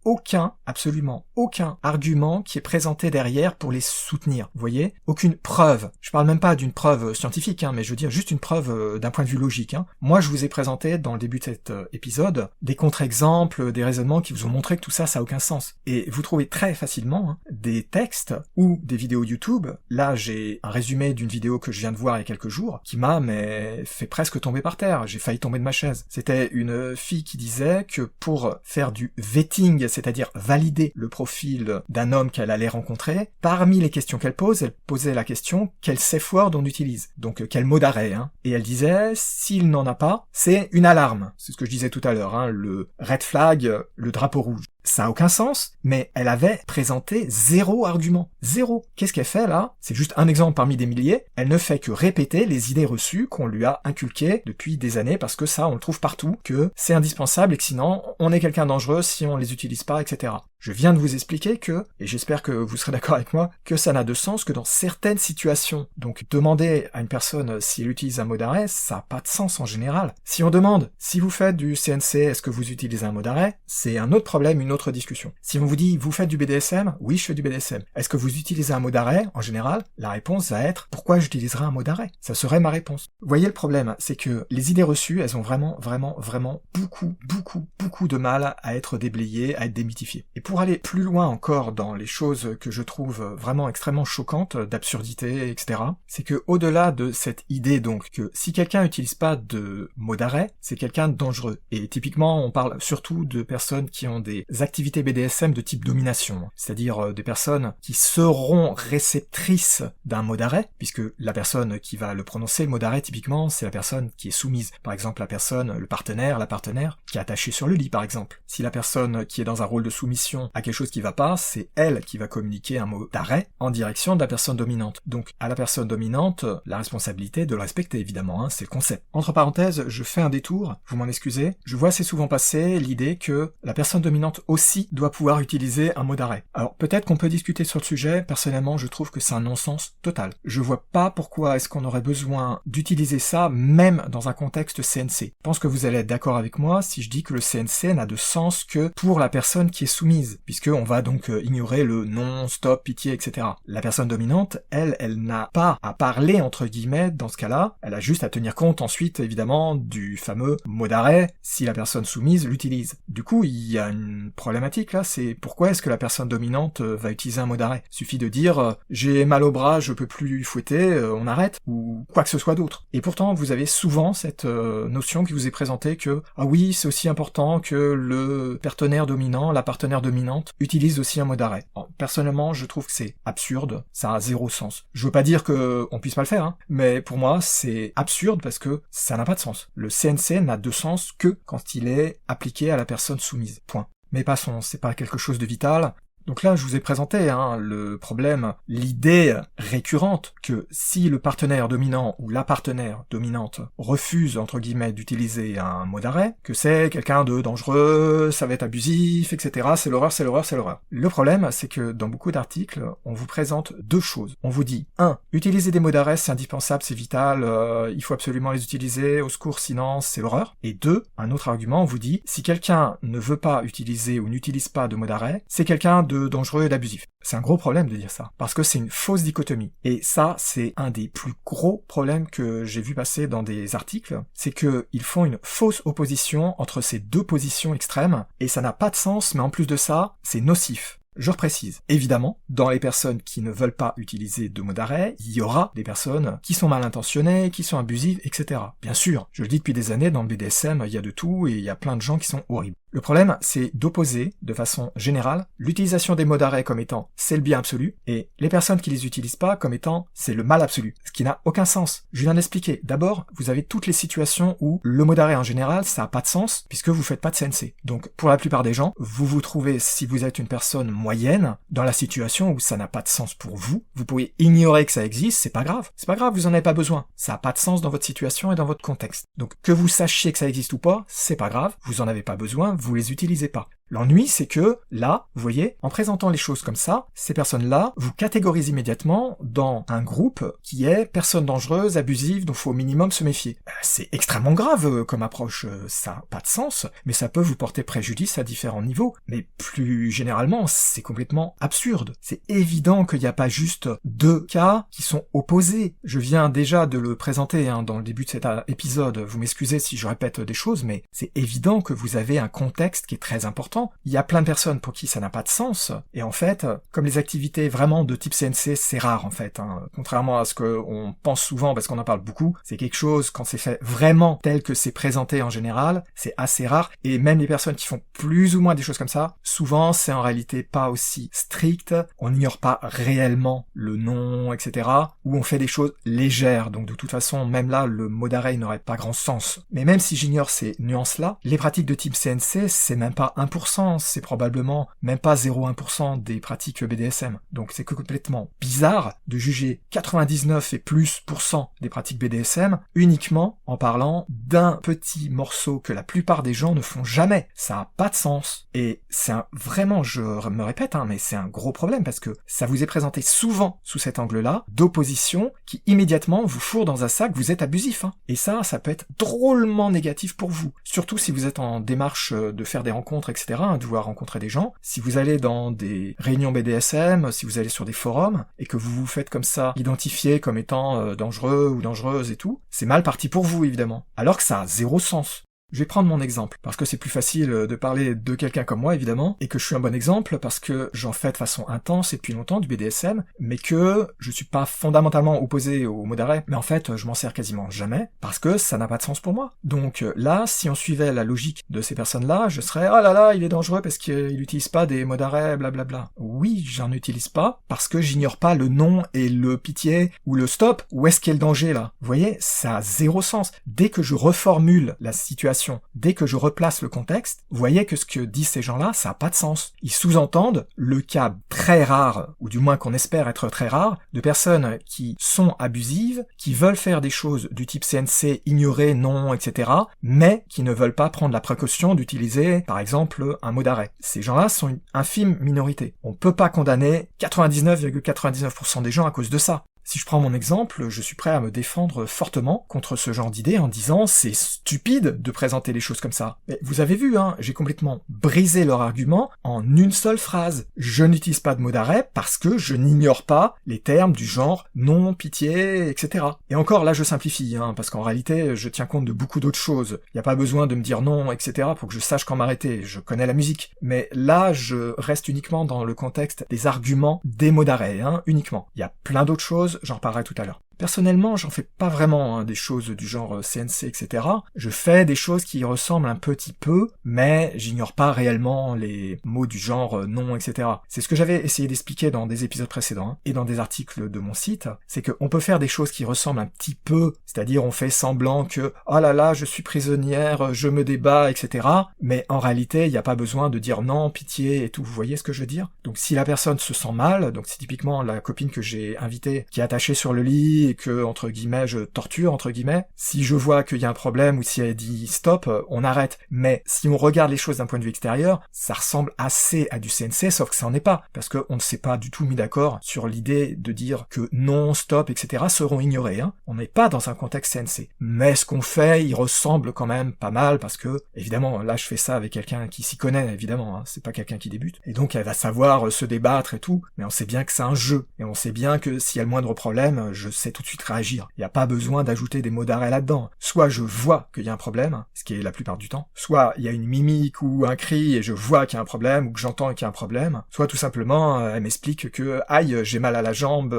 absolument aucun argument qui est présenté derrière pour les soutenir. Vous voyez? Aucune preuve. Je parle même pas d'une preuve scientifique, mais je veux dire juste une preuve d'un point de vue logique. Moi, je vous ai présenté dans le début de cet épisode des contre-exemples, des raisonnements qui vous ont montré que tout ça, ça a aucun sens. Et vous trouvez très facilement des textes ou des vidéos YouTube. Là, j'ai un résumé d'une vidéo que je viens de voir il y a quelques jours qui m'a fait presque tomber par terre. J'ai failli tomber de ma chaise. C'était une fille qui disait que pour faire du vetting, c'est-à-dire valider le profil d'un homme qu'elle allait rencontrer, parmi les questions qu'elle pose, elle posait la question quel safe word on utilise, donc quel mot d'arrêt. Et elle disait s'il n'en a pas, c'est une alarme. C'est ce que je disais tout à l'heure, le red flag, le drapeau rouge. Ça a aucun sens, mais elle avait présenté 0 argument. 0. Qu'est-ce qu'elle fait là? C'est juste un exemple parmi des milliers. Elle ne fait que répéter les idées reçues qu'on lui a inculquées depuis des années, parce que ça, on le trouve partout, que c'est indispensable et que sinon, on est quelqu'un dangereux si on les utilise pas, etc. Je viens de vous expliquer que, et j'espère que vous serez d'accord avec moi, que ça n'a de sens que dans certaines situations. Donc demander à une personne si elle utilise un mot d'arrêt, ça n'a pas de sens en général. Si on demande, si vous faites du CNC, est-ce que vous utilisez un mot d'arrêt, c'est un autre problème, une autre discussion. Si on vous dit, vous faites du BDSM, oui je fais du BDSM. Est-ce que vous utilisez un mot d'arrêt, en général, la réponse va être, pourquoi j'utiliserais un mot d'arrêt? Ça serait ma réponse. Vous voyez le problème, c'est que les idées reçues, elles ont vraiment beaucoup de mal à être déblayées, à être démythifiées. Et pour aller plus loin encore dans les choses que je trouve vraiment extrêmement choquantes, d'absurdité, etc., c'est que au-delà de cette idée donc que si quelqu'un n'utilise pas de mot d'arrêt, c'est quelqu'un de dangereux. Et typiquement, on parle surtout de personnes qui ont des activités BDSM de type domination, c'est-à-dire des personnes qui seront réceptrices d'un mot d'arrêt, puisque la personne qui va le prononcer, le mot d'arrêt typiquement, c'est la personne qui est soumise. Par exemple, la personne, le partenaire, la partenaire, qui est attachée sur le lit par exemple. Si la personne qui est dans un rôle de soumission a quelque chose qui va pas, c'est elle qui va communiquer un mot d'arrêt en direction de la personne dominante. Donc à la personne dominante, la responsabilité de le respecter évidemment, c'est le concept. Entre parenthèses, je fais un détour, vous m'en excusez, je vois assez souvent passer l'idée que la personne dominante aussi doit pouvoir utiliser un mot d'arrêt. Alors peut-être qu'on peut discuter sur le sujet, personnellement je trouve que c'est un non-sens total. Je vois pas pourquoi est-ce qu'on aurait besoin d'utiliser ça même dans un contexte CNC. Je pense que vous allez être d'accord avec moi si je dis que le CNC n'a de sens que pour la personne qui est soumise, puisqu'on va donc ignorer le non, stop, pitié, etc. La personne dominante, elle n'a pas à parler entre guillemets dans ce cas-là, elle a juste à tenir compte ensuite évidemment du fameux mot d'arrêt si la personne soumise l'utilise. Du coup, il y a une problématique là, c'est pourquoi est-ce que la personne dominante va utiliser un mot d'arrêt? Suffit de dire j'ai mal au bras, je peux plus fouetter, on arrête, ou quoi que ce soit d'autre. Et pourtant, vous avez souvent cette notion qui vous est présentée que ah oui, c'est aussi important que le partenaire dominant, la partenaire dominante utilise aussi un mot d'arrêt. Personnellement, je trouve que c'est absurde, ça a zéro sens. Je veux pas dire que on puisse pas le faire, hein, mais pour moi, c'est absurde parce que ça n'a pas de sens. Le CNC n'a de sens que quand il est appliqué à la personne soumise. Point. Mais passons, c'est pas quelque chose de vital. Donc là, je vous ai présenté le problème, l'idée récurrente que si le partenaire dominant ou la partenaire dominante refuse, entre guillemets, d'utiliser un mot d'arrêt, que c'est quelqu'un de dangereux, ça va être abusif, etc. C'est l'horreur, c'est l'horreur, c'est l'horreur. Le problème, c'est que dans beaucoup d'articles, on vous présente deux choses. On vous dit, 1. Utiliser des mots d'arrêt, c'est indispensable, c'est vital, il faut absolument les utiliser, au secours, sinon c'est l'horreur. Et 2. Un autre argument, on vous dit, si quelqu'un ne veut pas utiliser ou n'utilise pas de mots d'arrêt, c'est quelqu'un de dangereux et d'abusif. C'est un gros problème de dire ça, parce que c'est une fausse dichotomie. Et ça, c'est un des plus gros problèmes que j'ai vu passer dans des articles, c'est que ils font une fausse opposition entre ces deux positions extrêmes, et ça n'a pas de sens, mais en plus de ça, c'est nocif. Je reprécise. Évidemment, dans les personnes qui ne veulent pas utiliser de mots d'arrêt, il y aura des personnes qui sont mal intentionnées, qui sont abusives, etc. Bien sûr, je le dis depuis des années, dans le BDSM, il y a de tout et il y a plein de gens qui sont horribles. Le problème, c'est d'opposer, de façon générale, l'utilisation des mots d'arrêt comme étant c'est le bien absolu, et les personnes qui les utilisent pas comme étant c'est le mal absolu. Ce qui n'a aucun sens. Je viens d'expliquer. D'abord, vous avez toutes les situations où le mot d'arrêt en général, ça n'a pas de sens, puisque vous faites pas de CNC. Donc, pour la plupart des gens, vous vous trouvez, si vous êtes une personne moyenne, dans la situation où ça n'a pas de sens pour vous, vous pouvez ignorer que ça existe, c'est pas grave. C'est pas grave, vous en avez pas besoin. Ça n'a pas de sens dans votre situation et dans votre contexte. Donc, que vous sachiez que ça existe ou pas, c'est pas grave, vous en avez pas besoin, vous les utilisez pas. L'ennui, c'est que, là, vous voyez, en présentant les choses comme ça, ces personnes-là vous catégorisent immédiatement dans un groupe qui est personne dangereuse, abusive, dont il faut au minimum se méfier. C'est extrêmement grave comme approche, ça n'a pas de sens, mais ça peut vous porter préjudice à différents niveaux. Mais plus généralement, c'est complètement absurde. C'est évident qu'il n'y a pas juste deux cas qui sont opposés. Je viens déjà de le présenter dans le début de cet épisode, vous m'excusez si je répète des choses, mais c'est évident que vous avez un contexte qui est très important. Il y a plein de personnes pour qui ça n'a pas de sens, et en fait, comme les activités vraiment de type CNC, c'est rare en fait, contrairement à ce qu'on pense souvent, parce qu'on en parle beaucoup, c'est quelque chose, quand c'est fait vraiment tel que c'est présenté en général, c'est assez rare, et même les personnes qui font plus ou moins des choses comme ça, souvent c'est en réalité pas aussi strict, on n'ignore pas réellement le nom, etc., ou on fait des choses légères, donc de toute façon, même là, le mot d'arrêt n'aurait pas grand sens. Mais même si j'ignore ces nuances-là, les pratiques de type CNC, c'est même pas 1%, 1%, c'est probablement même pas 0,1% des pratiques BDSM. Donc c'est complètement bizarre de juger 99 et plus % des pratiques BDSM uniquement en parlant d'un petit morceau que la plupart des gens ne font jamais. Ça a pas de sens. Et c'est vraiment, je me répète, mais c'est un gros problème parce que ça vous est présenté souvent sous cet angle-là, d'opposition, qui immédiatement vous fourre dans un sac, vous êtes abusif. Et ça peut être drôlement négatif pour vous. Surtout si vous êtes en démarche de faire des rencontres, etc., de vouloir rencontrer des gens. Si vous allez dans des réunions BDSM, si vous allez sur des forums, et que vous vous faites comme ça identifier comme étant dangereux ou dangereuse et tout, c'est mal parti pour vous, évidemment. Alors que ça a zéro sens. Je vais prendre mon exemple, parce que c'est plus facile de parler de quelqu'un comme moi, évidemment, et que je suis un bon exemple, parce que j'en fais de façon intense et depuis longtemps du BDSM, mais que je suis pas fondamentalement opposé au mot d'arrêt, mais en fait, je m'en sers quasiment jamais, parce que ça n'a pas de sens pour moi. Donc là, si on suivait la logique de ces personnes-là, je serais « Oh là là, il est dangereux parce qu'il utilise pas des mots d'arrêt, blablabla ». Oui, j'en utilise pas, parce que j'ignore pas le non et le pitié, ou le stop, où est-ce qu'il y a le danger, là. Vous voyez, ça a zéro sens. Dès que je reformule la situation, dès que je replace le contexte, vous voyez que ce que disent ces gens-là, ça n'a pas de sens. Ils sous-entendent le cas très rare, ou du moins qu'on espère être très rare, de personnes qui sont abusives, qui veulent faire des choses du type CNC, ignorer, non, etc., mais qui ne veulent pas prendre la précaution d'utiliser, par exemple, un mot d'arrêt. Ces gens-là sont une infime minorité. On ne peut pas condamner 99,99% des gens à cause de ça. Si je prends mon exemple, je suis prêt à me défendre fortement contre ce genre d'idée en disant c'est stupide de présenter les choses comme ça. Mais vous avez vu, j'ai complètement brisé leur argument en une seule phrase. Je n'utilise pas de mots d'arrêt parce que je n'ignore pas les termes du genre non, pitié, etc. Et encore là je simplifie, parce qu'en réalité je tiens compte de beaucoup d'autres choses. Il n'y a pas besoin de me dire non, etc. pour que je sache quand m'arrêter. Je connais la musique. Mais là je reste uniquement dans le contexte des arguments des mots d'arrêt, uniquement. Il y a plein d'autres choses, j'en reparlerai tout à l'heure. Personnellement, j'en fais pas vraiment des choses du genre CNC, etc. Je fais des choses qui y ressemblent un petit peu, mais j'ignore pas réellement les mots du genre non, etc. C'est ce que j'avais essayé d'expliquer dans des épisodes précédents et dans des articles de mon site, c'est qu'on peut faire des choses qui ressemblent un petit peu, c'est-à-dire on fait semblant que « Oh là là, je suis prisonnière, je me débat, etc. » Mais en réalité, il n'y a pas besoin de dire non, pitié et tout, vous voyez ce que je veux dire? Donc si la personne se sent mal, donc c'est typiquement la copine que j'ai invitée, qui est attachée sur le lit, et que, entre guillemets, je torture, entre guillemets, si je vois qu'il y a un problème ou si elle dit stop, on arrête. Mais si on regarde les choses d'un point de vue extérieur, ça ressemble assez à du CNC, sauf que ça en est pas, parce qu'on ne s'est pas du tout mis d'accord sur l'idée de dire que non, stop, etc. seront ignorés. On n'est pas dans un contexte CNC. Mais ce qu'on fait, il ressemble quand même pas mal, parce que, évidemment, là je fais ça avec quelqu'un qui s'y connaît, évidemment, c'est pas quelqu'un qui débute. Et donc elle va savoir se débattre et tout, mais on sait bien que c'est un jeu. Et on sait bien que s'il y a le moindre problème, je sais tout de suite réagir. Il n'y a pas besoin d'ajouter des mots d'arrêt là-dedans. Soit je vois qu'il y a un problème, ce qui est la plupart du temps, soit il y a une mimique ou un cri et je vois qu'il y a un problème, ou que j'entends qu'il y a un problème, soit tout simplement elle m'explique que aïe, j'ai mal à la jambe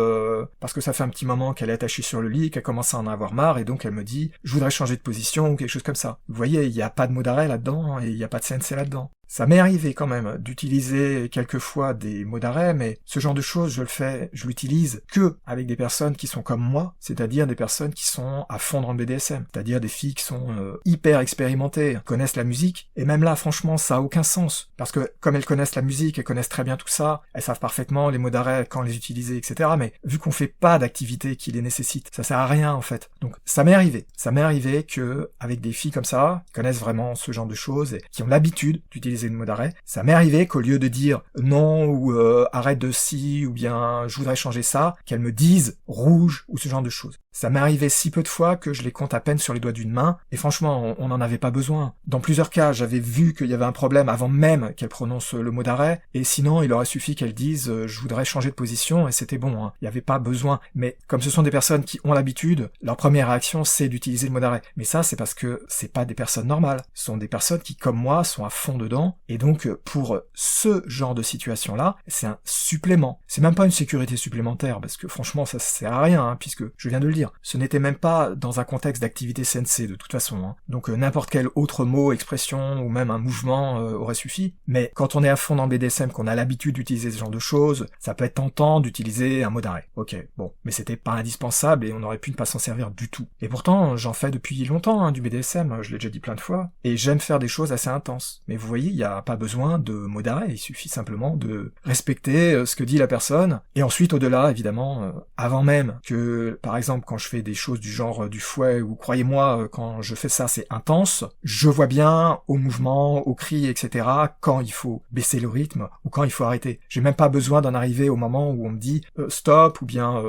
parce que ça fait un petit moment qu'elle est attachée sur le lit, qu'elle commence à en avoir marre et donc elle me dit je voudrais changer de position ou quelque chose comme ça. Vous voyez, il n'y a pas de mots d'arrêt là-dedans et il n'y a pas de CNC là-dedans. Ça m'est arrivé quand même d'utiliser quelquefois des mots d'arrêt, mais ce genre de choses, je l'utilise que avec des personnes qui sont comme moi, c'est-à-dire des personnes qui sont à fond dans le BDSM, c'est-à-dire des filles qui sont hyper expérimentées, connaissent la musique, et même là, franchement, ça a aucun sens, parce que comme elles connaissent la musique, elles connaissent très bien tout ça, elles savent parfaitement les mots d'arrêt, quand les utiliser, etc., mais vu qu'on fait pas d'activité qui les nécessite, ça sert à rien en fait. Donc ça m'est arrivé que avec des filles comme ça, qui connaissent vraiment ce genre de choses, et qui ont l'habitude d'utiliser le mot d'arrêt, ça m'est arrivé qu'au lieu de dire non ou arrête de ci ou bien je voudrais changer ça, qu'elles me disent rouge ou ce genre de choses. Ça m'est arrivé si peu de fois que je les compte à peine sur les doigts d'une main, et franchement, on n'en avait pas besoin. Dans plusieurs cas, j'avais vu qu'il y avait un problème avant même qu'elle prononce le mot d'arrêt, et sinon, il aurait suffi qu'elle dise je voudrais changer de position, et c'était bon, il n'y avait pas besoin. Mais comme ce sont des personnes qui ont l'habitude, leur première réaction, c'est d'utiliser le mot d'arrêt. Mais ça, c'est parce que c'est pas des personnes normales. Ce sont des personnes qui, comme moi, sont à fond dedans, et donc, pour ce genre de situation-là, c'est un supplément. C'est même pas une sécurité supplémentaire, parce que franchement, ça sert à rien, puisque, je viens de le dire, dire. Ce n'était même pas dans un contexte d'activité sensei de toute façon, hein. Donc n'importe quel autre mot, expression ou même un mouvement aurait suffi. Mais quand on est à fond dans le BDSM, qu'on a l'habitude d'utiliser ce genre de choses, ça peut être tentant d'utiliser un mot d'arrêt. Ok, bon, mais c'était pas indispensable et on aurait pu ne pas s'en servir du tout. Et pourtant, j'en fais depuis longtemps, hein, du BDSM, je l'ai déjà dit plein de fois, et j'aime faire des choses assez intenses. Mais vous voyez, il n'y a pas besoin de mots d'arrêt, il suffit simplement de respecter ce que dit la personne, et ensuite au-delà, évidemment, avant même que, par exemple, quand je fais des choses du genre du fouet, ou croyez-moi, quand je fais ça, c'est intense, je vois bien au mouvement, au cri, etc., quand il faut baisser le rythme, ou quand il faut arrêter. J'ai même pas besoin d'en arriver au moment où on me dit stop, ou bien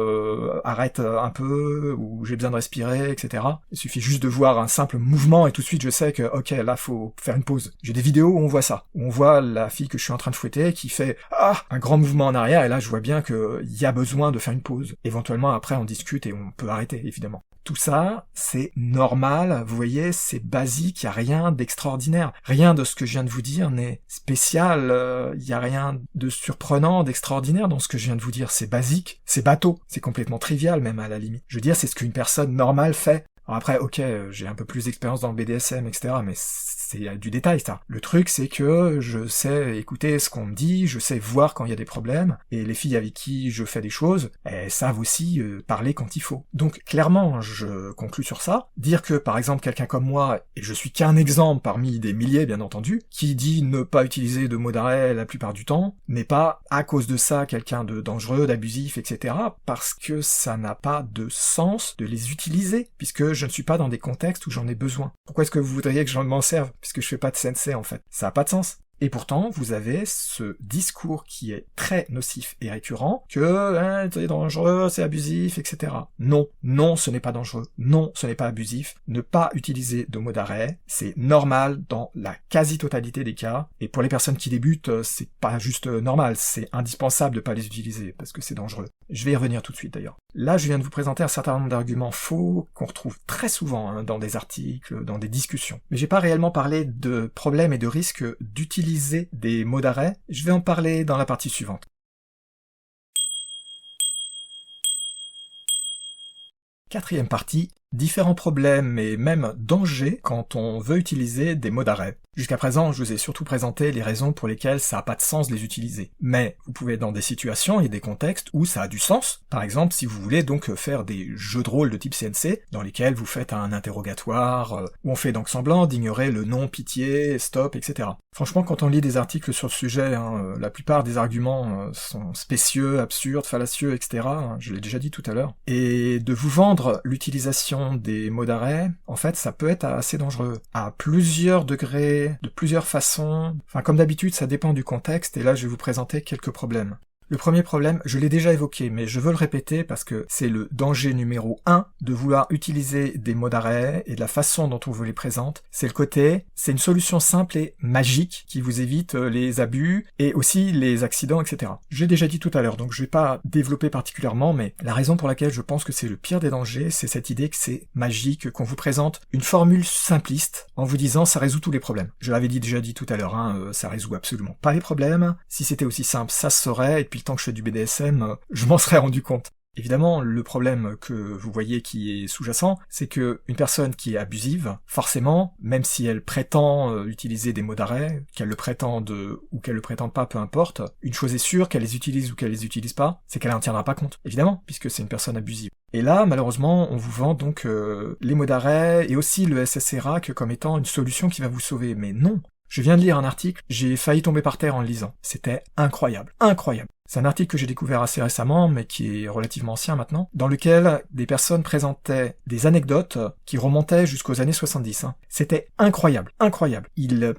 arrête un peu, ou j'ai besoin de respirer, etc. Il suffit juste de voir un simple mouvement, et tout de suite je sais que, ok, là faut faire une pause. J'ai des vidéos où on voit ça, où on voit la fille que je suis en train de fouetter qui fait un grand mouvement en arrière, et là je vois bien qu'il y a besoin de faire une pause. Éventuellement après on discute et on peut arrêter, évidemment. Tout ça, c'est normal, vous voyez, c'est basique, il n'y a rien d'extraordinaire. Rien de ce que je viens de vous dire n'est spécial, il n'y a rien de surprenant, d'extraordinaire dans ce que je viens de vous dire. C'est basique, c'est bateau, c'est complètement trivial même à la limite. Je veux dire, c'est ce qu'une personne normale fait. Alors après, ok, j'ai un peu plus d'expérience dans le BDSM, etc., mais c'est du détail, ça. Le truc, c'est que je sais écouter ce qu'on me dit, je sais voir quand il y a des problèmes, et les filles avec qui je fais des choses, elles savent aussi parler quand il faut. Donc, clairement, je conclus sur ça. Dire que, par exemple, quelqu'un comme moi, et je suis qu'un exemple parmi des milliers, bien entendu, qui dit ne pas utiliser de mots d'arrêt la plupart du temps, n'est pas, à cause de ça, quelqu'un de dangereux, d'abusif, etc., parce que ça n'a pas de sens de les utiliser, puisque je ne suis pas dans des contextes où j'en ai besoin. Pourquoi est-ce que vous voudriez que j'en m'en serve, puisque je fais pas de sensei en fait? Ça a pas de sens. Et pourtant, vous avez ce discours qui est très nocif et récurrent, que c'est dangereux, c'est abusif, etc. Non, non, ce n'est pas dangereux, non, ce n'est pas abusif, ne pas utiliser de mots d'arrêt, c'est normal dans la quasi-totalité des cas, et pour les personnes qui débutent, c'est pas juste normal, c'est indispensable de pas les utiliser, parce que c'est dangereux. Je vais y revenir tout de suite d'ailleurs. Là, je viens de vous présenter un certain nombre d'arguments faux qu'on retrouve très souvent dans des articles, dans des discussions. Mais j'ai pas réellement parlé de problèmes et de risques d'utiliser des mots d'arrêt, je vais en parler dans la partie suivante. Quatrième partie, différents problèmes et même dangers quand on veut utiliser des mots d'arrêt. Jusqu'à présent, je vous ai surtout présenté les raisons pour lesquelles ça n'a pas de sens de les utiliser. Mais vous pouvez être dans des situations et des contextes où ça a du sens. Par exemple, si vous voulez donc faire des jeux de rôle de type CNC, dans lesquels vous faites un interrogatoire, où on fait donc semblant d'ignorer le non, pitié, stop, etc. Franchement, quand on lit des articles sur le sujet, la plupart des arguments sont spécieux, absurdes, fallacieux, etc. Je l'ai déjà dit tout à l'heure. Et de vous vendre l'utilisation des mots d'arrêt, en fait, ça peut être assez dangereux. À plusieurs degrés, de plusieurs façons. Enfin, comme d'habitude, ça dépend du contexte, et là, je vais vous présenter quelques problèmes. Le premier problème, je l'ai déjà évoqué, mais je veux le répéter parce que c'est le danger numéro 1 de vouloir utiliser des mots d'arrêt et de la façon dont on vous les présente. C'est le côté, c'est une solution simple et magique qui vous évite les abus et aussi les accidents, etc. J'ai déjà dit tout à l'heure, donc je vais pas développer particulièrement, mais la raison pour laquelle je pense que c'est le pire des dangers, c'est cette idée que c'est magique, qu'on vous présente une formule simpliste en vous disant ça résout tous les problèmes. Je l'avais déjà dit tout à l'heure, ça résout absolument pas les problèmes. Si c'était aussi simple, ça se saurait, et puis le temps que je fais du BDSM, je m'en serais rendu compte. Évidemment, le problème que vous voyez qui est sous-jacent, c'est que une personne qui est abusive, forcément, même si elle prétend utiliser des mots d'arrêt, qu'elle le prétende ou qu'elle le prétende pas, peu importe, une chose est sûre, qu'elle les utilise ou qu'elle les utilise pas, c'est qu'elle en tiendra pas compte, évidemment, puisque c'est une personne abusive. Et là, malheureusement, on vous vend donc les mots d'arrêt et aussi le SSRA comme étant une solution qui va vous sauver, mais non. Je viens de lire un article, j'ai failli tomber par terre en le lisant. C'était incroyable, incroyable. C'est un article que j'ai découvert assez récemment, mais qui est relativement ancien maintenant, dans lequel des personnes présentaient des anecdotes qui remontaient jusqu'aux années 70. C'était incroyable, incroyable. Ils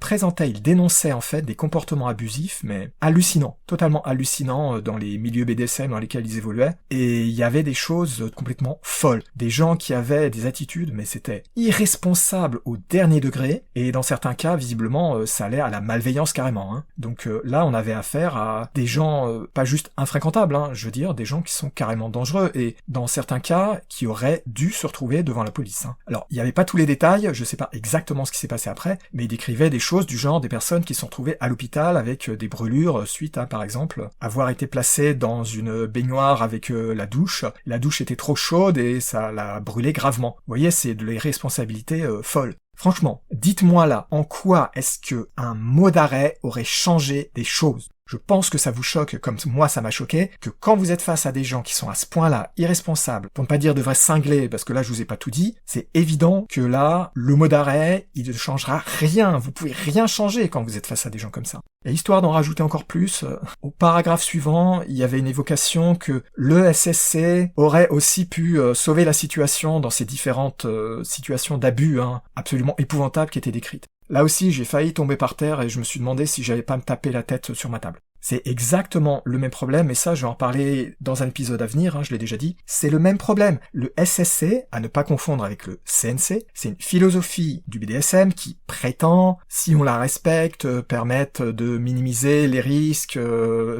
dénonçaient en fait des comportements abusifs, mais hallucinants, totalement hallucinants dans les milieux BDSM dans lesquels ils évoluaient. Et il y avait des choses complètement folles. Des gens qui avaient des attitudes, mais c'était irresponsable au dernier degré, et dans certains cas, visiblement, ça allait à la malveillance carrément. Donc là, on avait affaire à des gens pas juste infréquentables, hein, je veux dire des gens qui sont carrément dangereux, et dans certains cas, qui auraient dû se retrouver devant la police. Hein. Alors, il n'y avait pas tous les détails, je sais pas exactement ce qui s'est passé après, mais il décrivait des choses du genre des personnes qui se sont retrouvées à l'hôpital avec des brûlures suite à, par exemple, avoir été placées dans une baignoire avec la douche était trop chaude et ça l'a brûlé gravement. Vous voyez, c'est de l'irresponsabilité folle. Franchement, dites-moi là, en quoi est-ce que un mot d'arrêt aurait changé des choses ? Je pense que ça vous choque, comme moi ça m'a choqué, que quand vous êtes face à des gens qui sont à ce point-là irresponsables, pour ne pas dire de vrais cinglés, parce que là je vous ai pas tout dit, c'est évident que là, le mot d'arrêt, il ne changera rien, vous pouvez rien changer quand vous êtes face à des gens comme ça. Et histoire d'en rajouter encore plus, au paragraphe suivant, il y avait une évocation que le SSC aurait aussi pu sauver la situation dans ces différentes situations d'abus absolument épouvantables qui étaient décrites. Là aussi, j'ai failli tomber par terre et je me suis demandé si j'allais pas me taper la tête sur ma table. C'est exactement le même problème, et ça je vais en reparler dans un épisode à venir, je l'ai déjà dit. C'est le même problème. Le SSC, à ne pas confondre avec le CNC, c'est une philosophie du BDSM qui prétend, si on la respecte, permettre de minimiser les risques,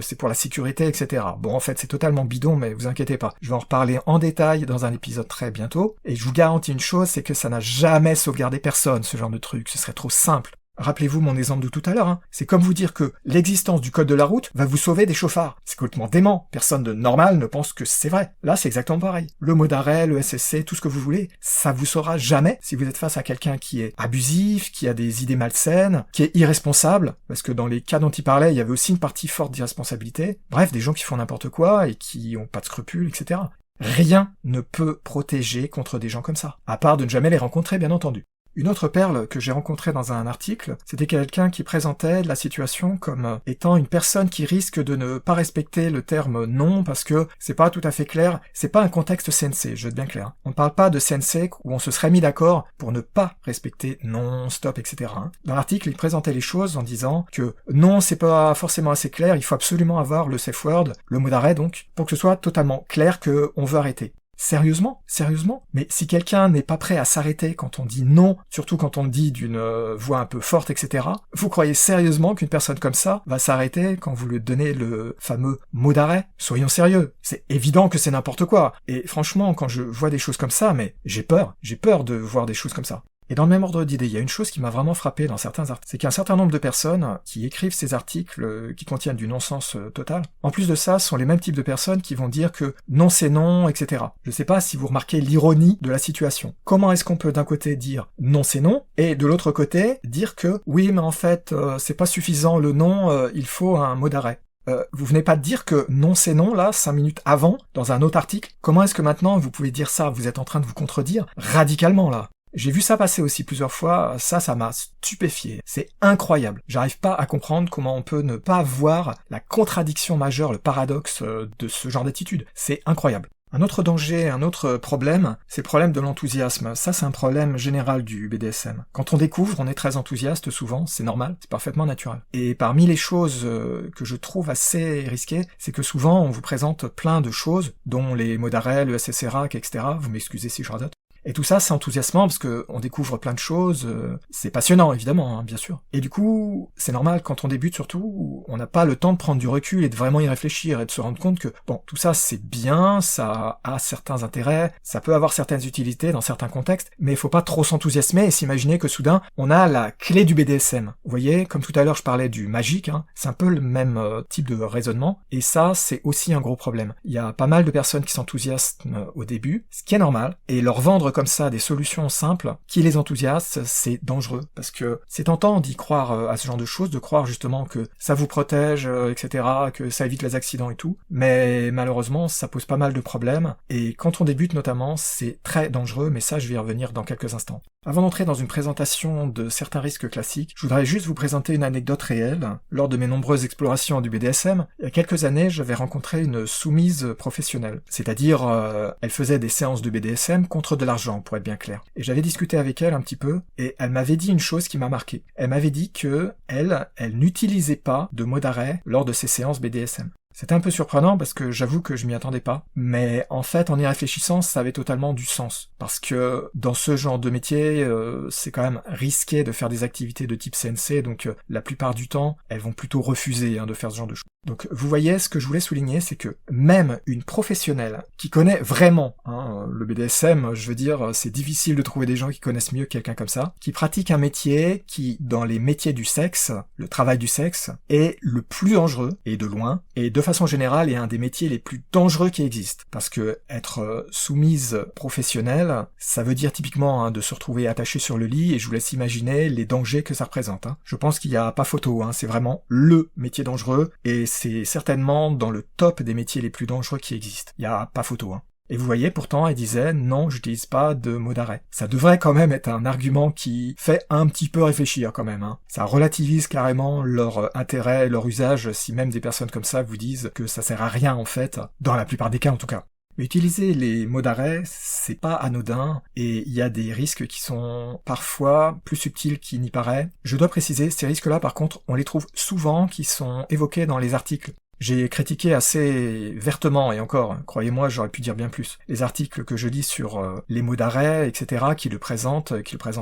c'est pour la sécurité, etc. Bon, en fait, c'est totalement bidon, mais vous inquiétez pas. Je vais en reparler en détail dans un épisode très bientôt, et je vous garantis une chose, c'est que ça n'a jamais sauvegardé personne, ce genre de truc. Ce serait trop simple. Rappelez-vous mon exemple de tout à l'heure, c'est comme vous dire que l'existence du code de la route va vous sauver des chauffards. C'est complètement dément. Personne de normal ne pense que c'est vrai. Là, c'est exactement pareil. Le mot d'arrêt, le SSC, tout ce que vous voulez, ça vous saura jamais si vous êtes face à quelqu'un qui est abusif, qui a des idées malsaines, qui est irresponsable, parce que dans les cas dont il parlait, il y avait aussi une partie forte d'irresponsabilité. Bref, des gens qui font n'importe quoi et qui ont pas de scrupules, etc. Rien ne peut protéger contre des gens comme ça, à part de ne jamais les rencontrer, bien entendu. Une autre perle que j'ai rencontrée dans un article, c'était quelqu'un qui présentait la situation comme étant une personne qui risque de ne pas respecter le terme non parce que c'est pas tout à fait clair, c'est pas un contexte CNC, je veux être bien clair. On ne parle pas de CNC où on se serait mis d'accord pour ne pas respecter non, stop, etc. Dans l'article, il présentait les choses en disant que non, c'est pas forcément assez clair, il faut absolument avoir le safe word, le mot d'arrêt donc, pour que ce soit totalement clair que on veut arrêter. Sérieusement? Mais si quelqu'un n'est pas prêt à s'arrêter quand on dit non, surtout quand on le dit d'une voix un peu forte, etc., vous croyez sérieusement qu'une personne comme ça va s'arrêter quand vous lui donnez le fameux mot d'arrêt? Soyons sérieux. C'est évident que c'est n'importe quoi. Et franchement, quand je vois des choses comme ça, mais j'ai peur de voir des choses comme ça. Et dans le même ordre d'idée, il y a une chose qui m'a vraiment frappé dans certains articles, c'est qu'il y a un certain nombre de personnes qui écrivent ces articles qui contiennent du non-sens total. En plus de ça, ce sont les mêmes types de personnes qui vont dire que non c'est non, etc. Je sais pas si vous remarquez l'ironie de la situation. Comment est-ce qu'on peut d'un côté dire non c'est non, et de l'autre côté dire que oui mais en fait c'est pas suffisant le non, il faut un mot d'arrêt. Vous venez pas de dire que non c'est non, là, 5 minutes avant, dans un autre article? Comment est-ce que maintenant vous pouvez dire ça? Vous êtes en train de vous contredire radicalement, là. J'ai vu ça passer aussi plusieurs fois, ça m'a stupéfié. C'est incroyable. J'arrive pas à comprendre comment on peut ne pas voir la contradiction majeure, le paradoxe de ce genre d'attitude. C'est incroyable. Un autre danger, un autre problème, c'est le problème de l'enthousiasme. Ça, c'est un problème général du BDSM. Quand on découvre, on est très enthousiaste souvent, c'est normal, c'est parfaitement naturel. Et parmi les choses que je trouve assez risquées, c'est que souvent on vous présente plein de choses, dont les mots d'arrêt, le SSRAC, etc. Vous m'excusez si je radote. Et tout ça, c'est enthousiasmant parce que on découvre plein de choses, c'est passionnant évidemment, bien sûr. Et du coup, c'est normal, quand on débute surtout, on n'a pas le temps de prendre du recul et de vraiment y réfléchir et de se rendre compte que, bon, tout ça c'est bien, ça a certains intérêts, ça peut avoir certaines utilités dans certains contextes, mais il faut pas trop s'enthousiasmer et s'imaginer que soudain, on a la clé du BDSM. Vous voyez, comme tout à l'heure je parlais du magique, c'est un peu le même type de raisonnement, et ça, c'est aussi un gros problème. Il y a pas mal de personnes qui s'enthousiasment au début, ce qui est normal, et leur vendre comme ça des solutions simples qui les enthousiasment, c'est dangereux, parce que c'est tentant d'y croire à ce genre de choses, de croire justement que ça vous protège, etc., que ça évite les accidents et tout, mais malheureusement ça pose pas mal de problèmes, et quand on débute notamment, c'est très dangereux, mais ça je vais y revenir dans quelques instants. Avant d'entrer dans une présentation de certains risques classiques, je voudrais juste vous présenter une anecdote réelle. Lors de mes nombreuses explorations du BDSM, il y a quelques années, j'avais rencontré une soumise professionnelle. C'est-à-dire, elle faisait des séances de BDSM contre de l'argent, pour être bien clair. Et j'avais discuté avec elle un petit peu, et elle m'avait dit une chose qui m'a marqué. Elle m'avait dit que elle n'utilisait pas de mots d'arrêt lors de ses séances BDSM. C'était un peu surprenant parce que j'avoue que je m'y attendais pas. Mais en fait, en y réfléchissant, ça avait totalement du sens. Parce que dans ce genre de métier, c'est quand même risqué de faire des activités de type CNC, donc la plupart du temps, elles vont plutôt refuser de faire ce genre de choses. Donc vous voyez, ce que je voulais souligner, c'est que même une professionnelle qui connaît vraiment le BDSM, je veux dire, c'est difficile de trouver des gens qui connaissent mieux quelqu'un comme ça, qui pratique un métier qui, dans les métiers du sexe, le travail du sexe, est le plus dangereux, et de loin, et de façon générale est un des métiers les plus dangereux qui existent. Parce que être soumise professionnelle, ça veut dire typiquement de se retrouver attaché sur le lit, et je vous laisse imaginer les dangers que ça représente. Je pense qu'il n'y a pas photo, c'est vraiment le métier dangereux, et c'est certainement dans le top des métiers les plus dangereux qui existent. Il n'y a pas photo. Et vous voyez, pourtant, elle disait « Non, j'utilise pas de mot d'arrêt ». Ça devrait quand même être un argument qui fait un petit peu réfléchir quand même. Ça relativise carrément leur intérêt, leur usage, si même des personnes comme ça vous disent que ça sert à rien en fait, dans la plupart des cas en tout cas. Mais utiliser les mots d'arrêt, c'est pas anodin, et il y a des risques qui sont parfois plus subtils qu'il n'y paraît. Je dois préciser, ces risques-là par contre, on les trouve souvent qui sont évoqués dans les articles. J'ai critiqué assez vertement, et encore, croyez-moi, j'aurais pu dire bien plus, les articles que je lis sur les mots d'arrêt, etc., qui le présentent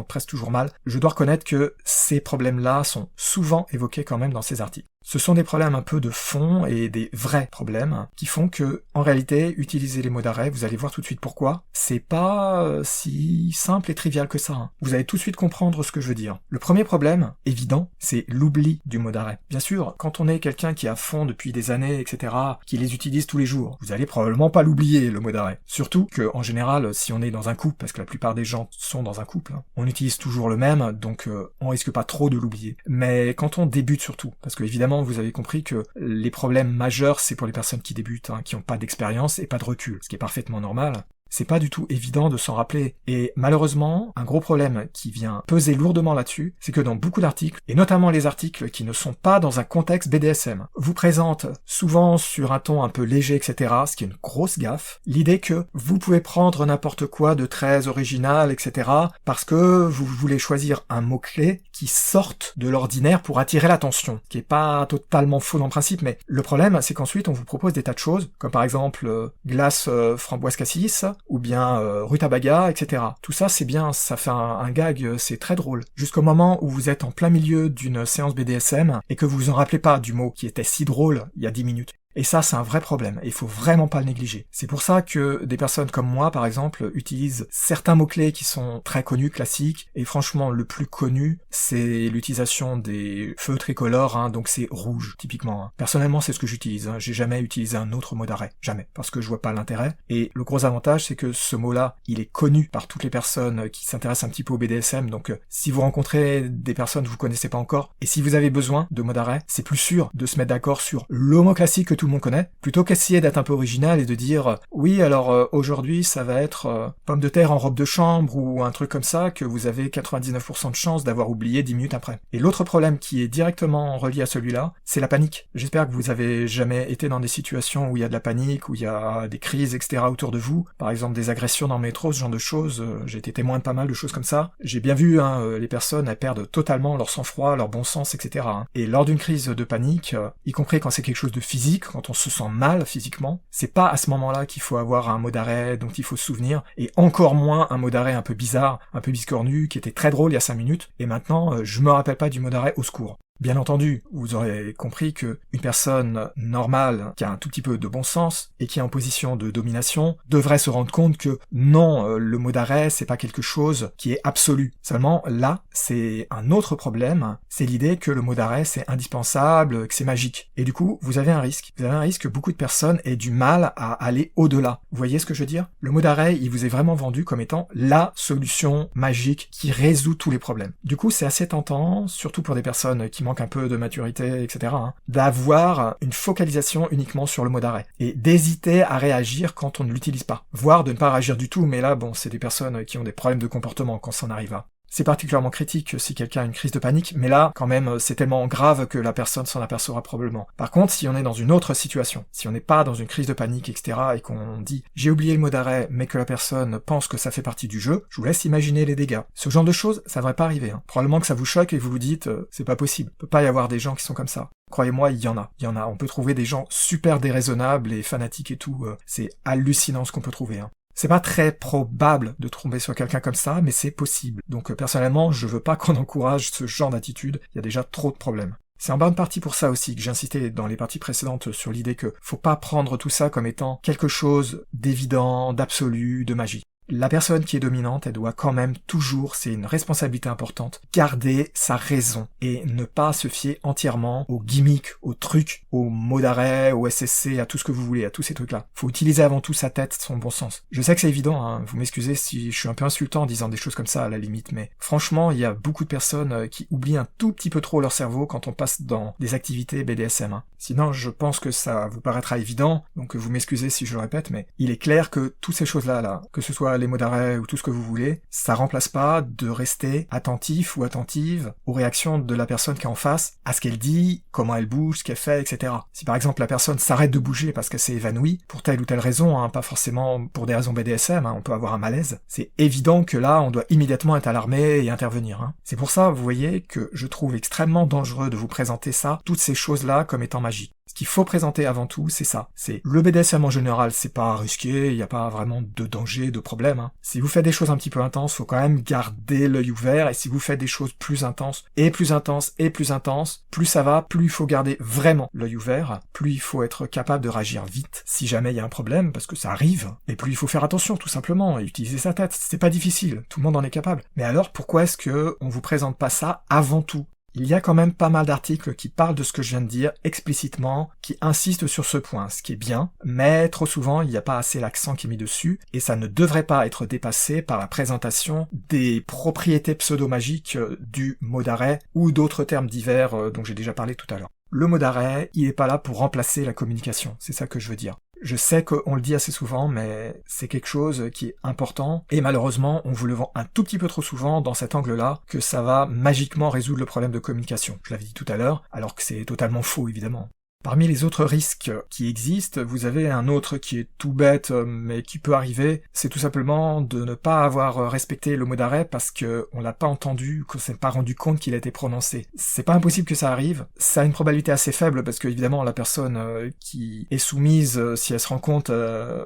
presque toujours mal. Je dois reconnaître que ces problèmes-là sont souvent évoqués quand même dans ces articles. Ce sont des problèmes un peu de fond et des vrais problèmes qui font que, en réalité, utiliser les mots d'arrêt, vous allez voir tout de suite pourquoi, c'est pas si simple et trivial que ça. Vous allez tout de suite comprendre ce que je veux dire. Le premier problème, évident, c'est l'oubli du mot d'arrêt. Bien sûr, quand on est quelqu'un qui est à fond depuis des années, etc., qui les utilise tous les jours, vous allez probablement pas l'oublier, le mot d'arrêt. Surtout que, en général, si on est dans un couple, parce que la plupart des gens sont dans un couple, on utilise toujours le même, donc on risque pas trop de l'oublier. Mais quand on débute surtout, parce que évidemment, vous avez compris que les problèmes majeurs, c'est pour les personnes qui débutent, qui n'ont pas d'expérience et pas de recul, ce qui est parfaitement normal. C'est pas du tout évident de s'en rappeler. Et malheureusement, un gros problème qui vient peser lourdement là-dessus, c'est que dans beaucoup d'articles, et notamment les articles qui ne sont pas dans un contexte BDSM, vous présentent souvent sur un ton un peu léger, etc., ce qui est une grosse gaffe, l'idée que vous pouvez prendre n'importe quoi de très original, etc., parce que vous voulez choisir un mot-clé qui sorte de l'ordinaire pour attirer l'attention, qui est pas totalement faux dans le principe, mais le problème, c'est qu'ensuite on vous propose des tas de choses, comme par exemple glace framboise cassis, ou bien rutabaga, etc. Tout ça, c'est bien, ça fait un gag, c'est très drôle. Jusqu'au moment où vous êtes en plein milieu d'une séance BDSM et que vous vous en rappelez pas du mot qui était si drôle il y a 10 minutes. Et ça, c'est un vrai problème, et il faut vraiment pas le négliger. C'est pour ça que des personnes comme moi, par exemple, utilisent certains mots-clés qui sont très connus, classiques, et franchement, le plus connu, c'est l'utilisation des feux tricolores, donc c'est rouge, typiquement. Personnellement, c'est ce que j'utilise, j'ai jamais utilisé un autre mot d'arrêt, jamais, parce que je vois pas l'intérêt, et le gros avantage, c'est que ce mot-là, il est connu par toutes les personnes qui s'intéressent un petit peu au BDSM, donc si vous rencontrez des personnes que vous connaissez pas encore, et si vous avez besoin de mots d'arrêt, c'est plus sûr de se mettre d'accord sur le mot classique que tout le monde connaît, plutôt qu'essayer d'être un peu original et de dire oui alors aujourd'hui ça va être pomme de terre en robe de chambre ou un truc comme ça que vous avez 99% de chance d'avoir oublié 10 minutes après. Et l'autre problème qui est directement relié à celui-là, c'est la panique. J'espère que vous avez jamais été dans des situations où il y a de la panique, où il y a des crises, etc. autour de vous, par exemple des agressions dans le métro, ce genre de choses, j'ai été témoin de pas mal de choses comme ça. J'ai bien vu les personnes elles perdent totalement leur sang-froid, leur bon sens, etc. Et lors d'une crise de panique, y compris quand c'est quelque chose de physique, quand on se sent mal physiquement, c'est pas à ce moment-là qu'il faut avoir un mot d'arrêt dont il faut se souvenir, et encore moins un mot d'arrêt un peu bizarre, un peu biscornu, qui était très drôle il y a 5 minutes, et maintenant je me rappelle pas du mot d'arrêt au secours. Bien entendu, vous aurez compris que une personne normale, qui a un tout petit peu de bon sens, et qui est en position de domination, devrait se rendre compte que non, le mot d'arrêt, c'est pas quelque chose qui est absolu. Seulement, là, c'est un autre problème, c'est l'idée que le mot d'arrêt, c'est indispensable, que c'est magique. Et du coup, vous avez un risque. Vous avez un risque que beaucoup de personnes aient du mal à aller au-delà. Vous voyez ce que je veux dire? Le mot d'arrêt, il vous est vraiment vendu comme étant la solution magique qui résout tous les problèmes. Du coup, c'est assez tentant, surtout pour des personnes qui manque un peu de maturité, etc., d'avoir une focalisation uniquement sur le mot d'arrêt, et d'hésiter à réagir quand on ne l'utilise pas, voire de ne pas réagir du tout, mais là, bon, c'est des personnes qui ont des problèmes de comportement quand ça en arrive là. C'est particulièrement critique si quelqu'un a une crise de panique, mais là, quand même, c'est tellement grave que la personne s'en apercevra probablement. Par contre, si on est dans une autre situation, si on n'est pas dans une crise de panique, etc., et qu'on dit « j'ai oublié le mot d'arrêt », mais que la personne pense que ça fait partie du jeu, je vous laisse imaginer les dégâts. Ce genre de choses, ça devrait pas arriver. Probablement que ça vous choque et vous vous dites « c'est pas possible, il peut pas y avoir des gens qui sont comme ça ». croyez-moi, il y en a. On peut trouver des gens super déraisonnables et fanatiques et tout, c'est hallucinant ce qu'on peut trouver, hein. C'est pas très probable de tomber sur quelqu'un comme ça, mais c'est possible. Donc personnellement, je veux pas qu'on encourage ce genre d'attitude, il y a déjà trop de problèmes. C'est en bonne partie pour ça aussi que j'insistais dans les parties précédentes sur l'idée que faut pas prendre tout ça comme étant quelque chose d'évident, d'absolu, de magique. La personne qui est dominante, elle doit quand même toujours, c'est une responsabilité importante, garder sa raison et ne pas se fier entièrement aux gimmicks, aux trucs, aux mots d'arrêt, aux SSC, à tout ce que vous voulez, à tous ces trucs-là. Faut utiliser avant tout sa tête, son bon sens. Je sais que c'est évident, hein, vous m'excusez si je suis un peu insultant en disant des choses comme ça à la limite, mais franchement, il y a beaucoup de personnes qui oublient un tout petit peu trop leur cerveau quand on passe dans des activités BDSM. Hein. Sinon, je pense que ça vous paraîtra évident, donc vous m'excusez si je le répète, mais il est clair que toutes ces choses-là, que ce soit les mots d'arrêt ou tout ce que vous voulez, ça remplace pas de rester attentif ou attentive aux réactions de la personne qui est en face, à ce qu'elle dit, comment elle bouge, ce qu'elle fait, etc. Si par exemple la personne s'arrête de bouger parce qu'elle s'est évanouie, pour telle ou telle raison, hein, pas forcément pour des raisons BDSM, hein, on peut avoir un malaise, c'est évident que là on doit immédiatement être alarmé et intervenir. Hein. C'est pour ça, vous voyez, que je trouve extrêmement dangereux de vous présenter ça, toutes ces choses-là comme étant magiques. Ce qu'il faut présenter avant tout, c'est ça. C'est le BDSM en général, c'est pas risqué, il n'y a pas vraiment de danger, de problème. Hein. Si vous faites des choses un petit peu intenses, faut quand même garder l'œil ouvert, et si vous faites des choses plus intenses, et plus intenses, et plus intenses, plus ça va, plus il faut garder vraiment l'œil ouvert, plus il faut être capable de réagir vite, si jamais il y a un problème, parce que ça arrive, et plus il faut faire attention, tout simplement, et utiliser sa tête. C'est pas difficile, tout le monde en est capable. Mais alors, pourquoi est-ce que on vous présente pas ça avant tout ? Il y a quand même pas mal d'articles qui parlent de ce que je viens de dire explicitement, qui insistent sur ce point, ce qui est bien, mais trop souvent il n'y a pas assez l'accent qui est mis dessus, et ça ne devrait pas être dépassé par la présentation des propriétés pseudo-magiques du mot d'arrêt ou d'autres termes divers dont j'ai déjà parlé tout à l'heure. Le mot d'arrêt, il n'est pas là pour remplacer la communication, c'est ça que je veux dire. Je sais qu'on le dit assez souvent, mais c'est quelque chose qui est important, et malheureusement, on vous le vend un tout petit peu trop souvent dans cet angle-là, que ça va magiquement résoudre le problème de communication. Je l'avais dit tout à l'heure, alors que c'est totalement faux, évidemment. Parmi les autres risques qui existent, vous avez un autre qui est tout bête, mais qui peut arriver, c'est tout simplement de ne pas avoir respecté le mot d'arrêt parce que on l'a pas entendu, qu'on s'est pas rendu compte qu'il a été prononcé. C'est pas impossible que ça arrive, ça a une probabilité assez faible parce que évidemment la personne qui est soumise, si elle se rend compte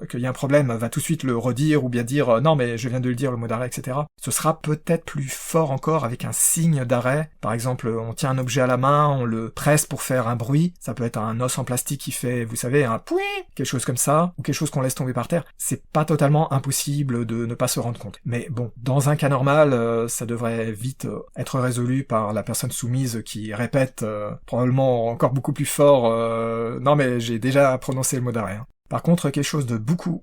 qu'il y a un problème, va tout de suite le redire ou bien dire non mais je viens de le dire le mot d'arrêt, etc. Ce sera peut-être plus fort encore avec un signe d'arrêt. Par exemple, on tient un objet à la main, on le presse pour faire un bruit, ça peut être un os en plastique qui fait, vous savez, un pouet, quelque chose comme ça, ou quelque chose qu'on laisse tomber par terre, c'est pas totalement impossible de ne pas se rendre compte. Mais bon, dans un cas normal, ça devrait vite être résolu par la personne soumise qui répète, probablement encore beaucoup plus fort, non mais j'ai déjà prononcé le mot d'arrêt. Hein. Par contre, quelque chose de beaucoup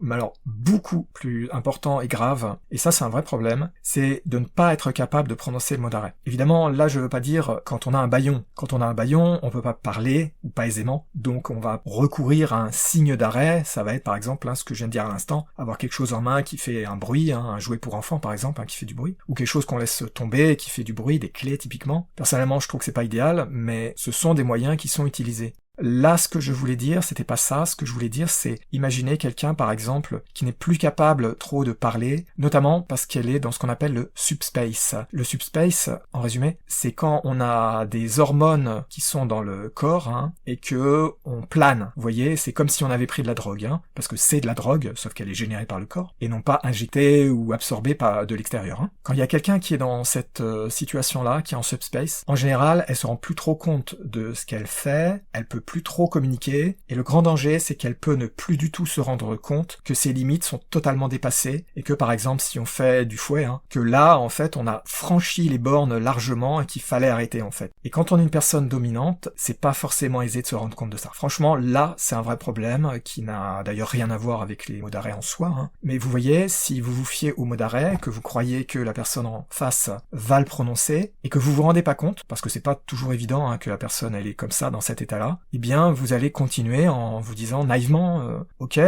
plus important et grave, et ça c'est un vrai problème, c'est de ne pas être capable de prononcer le mot d'arrêt. Évidemment, là je veux pas dire quand on a un bâillon. Quand on a un bâillon, on peut pas parler, ou pas aisément, donc on va recourir à un signe d'arrêt, ça va être par exemple, ce que je viens de dire à l'instant, avoir quelque chose en main qui fait un bruit, un jouet pour enfants par exemple, qui fait du bruit, ou quelque chose qu'on laisse tomber, qui fait du bruit, des clés typiquement. Personnellement, je trouve que c'est pas idéal, mais ce sont des moyens qui sont utilisés. Là, ce que je voulais dire, c'était pas ça. Ce que je voulais dire, c'est imaginer quelqu'un, par exemple, qui n'est plus capable trop de parler, notamment parce qu'elle est dans ce qu'on appelle le subspace. Le subspace, en résumé, c'est quand on a des hormones qui sont dans le corps, et que on plane. Vous voyez, c'est comme si on avait pris de la drogue, parce que c'est de la drogue, sauf qu'elle est générée par le corps, et non pas injectée ou absorbée de l'extérieur. Quand il y a quelqu'un qui est dans cette situation-là, qui est en subspace, en général, elle se rend plus trop compte de ce qu'elle fait, elle peut plus trop communiquer, et le grand danger c'est qu'elle peut ne plus du tout se rendre compte que ses limites sont totalement dépassées, et que par exemple si on fait du fouet, que là en fait on a franchi les bornes largement et qu'il fallait arrêter en fait. Et quand on est une personne dominante, c'est pas forcément aisé de se rendre compte de ça. Franchement là c'est un vrai problème qui n'a d'ailleurs rien à voir avec les mots d'arrêt en soi, mais vous voyez, si vous vous fiez aux mots d'arrêt, que vous croyez que la personne en face va le prononcer, et que vous vous rendez pas compte, parce que c'est pas toujours évident que la personne elle est comme ça dans cet état-là, eh bien vous allez continuer en vous disant naïvement ok,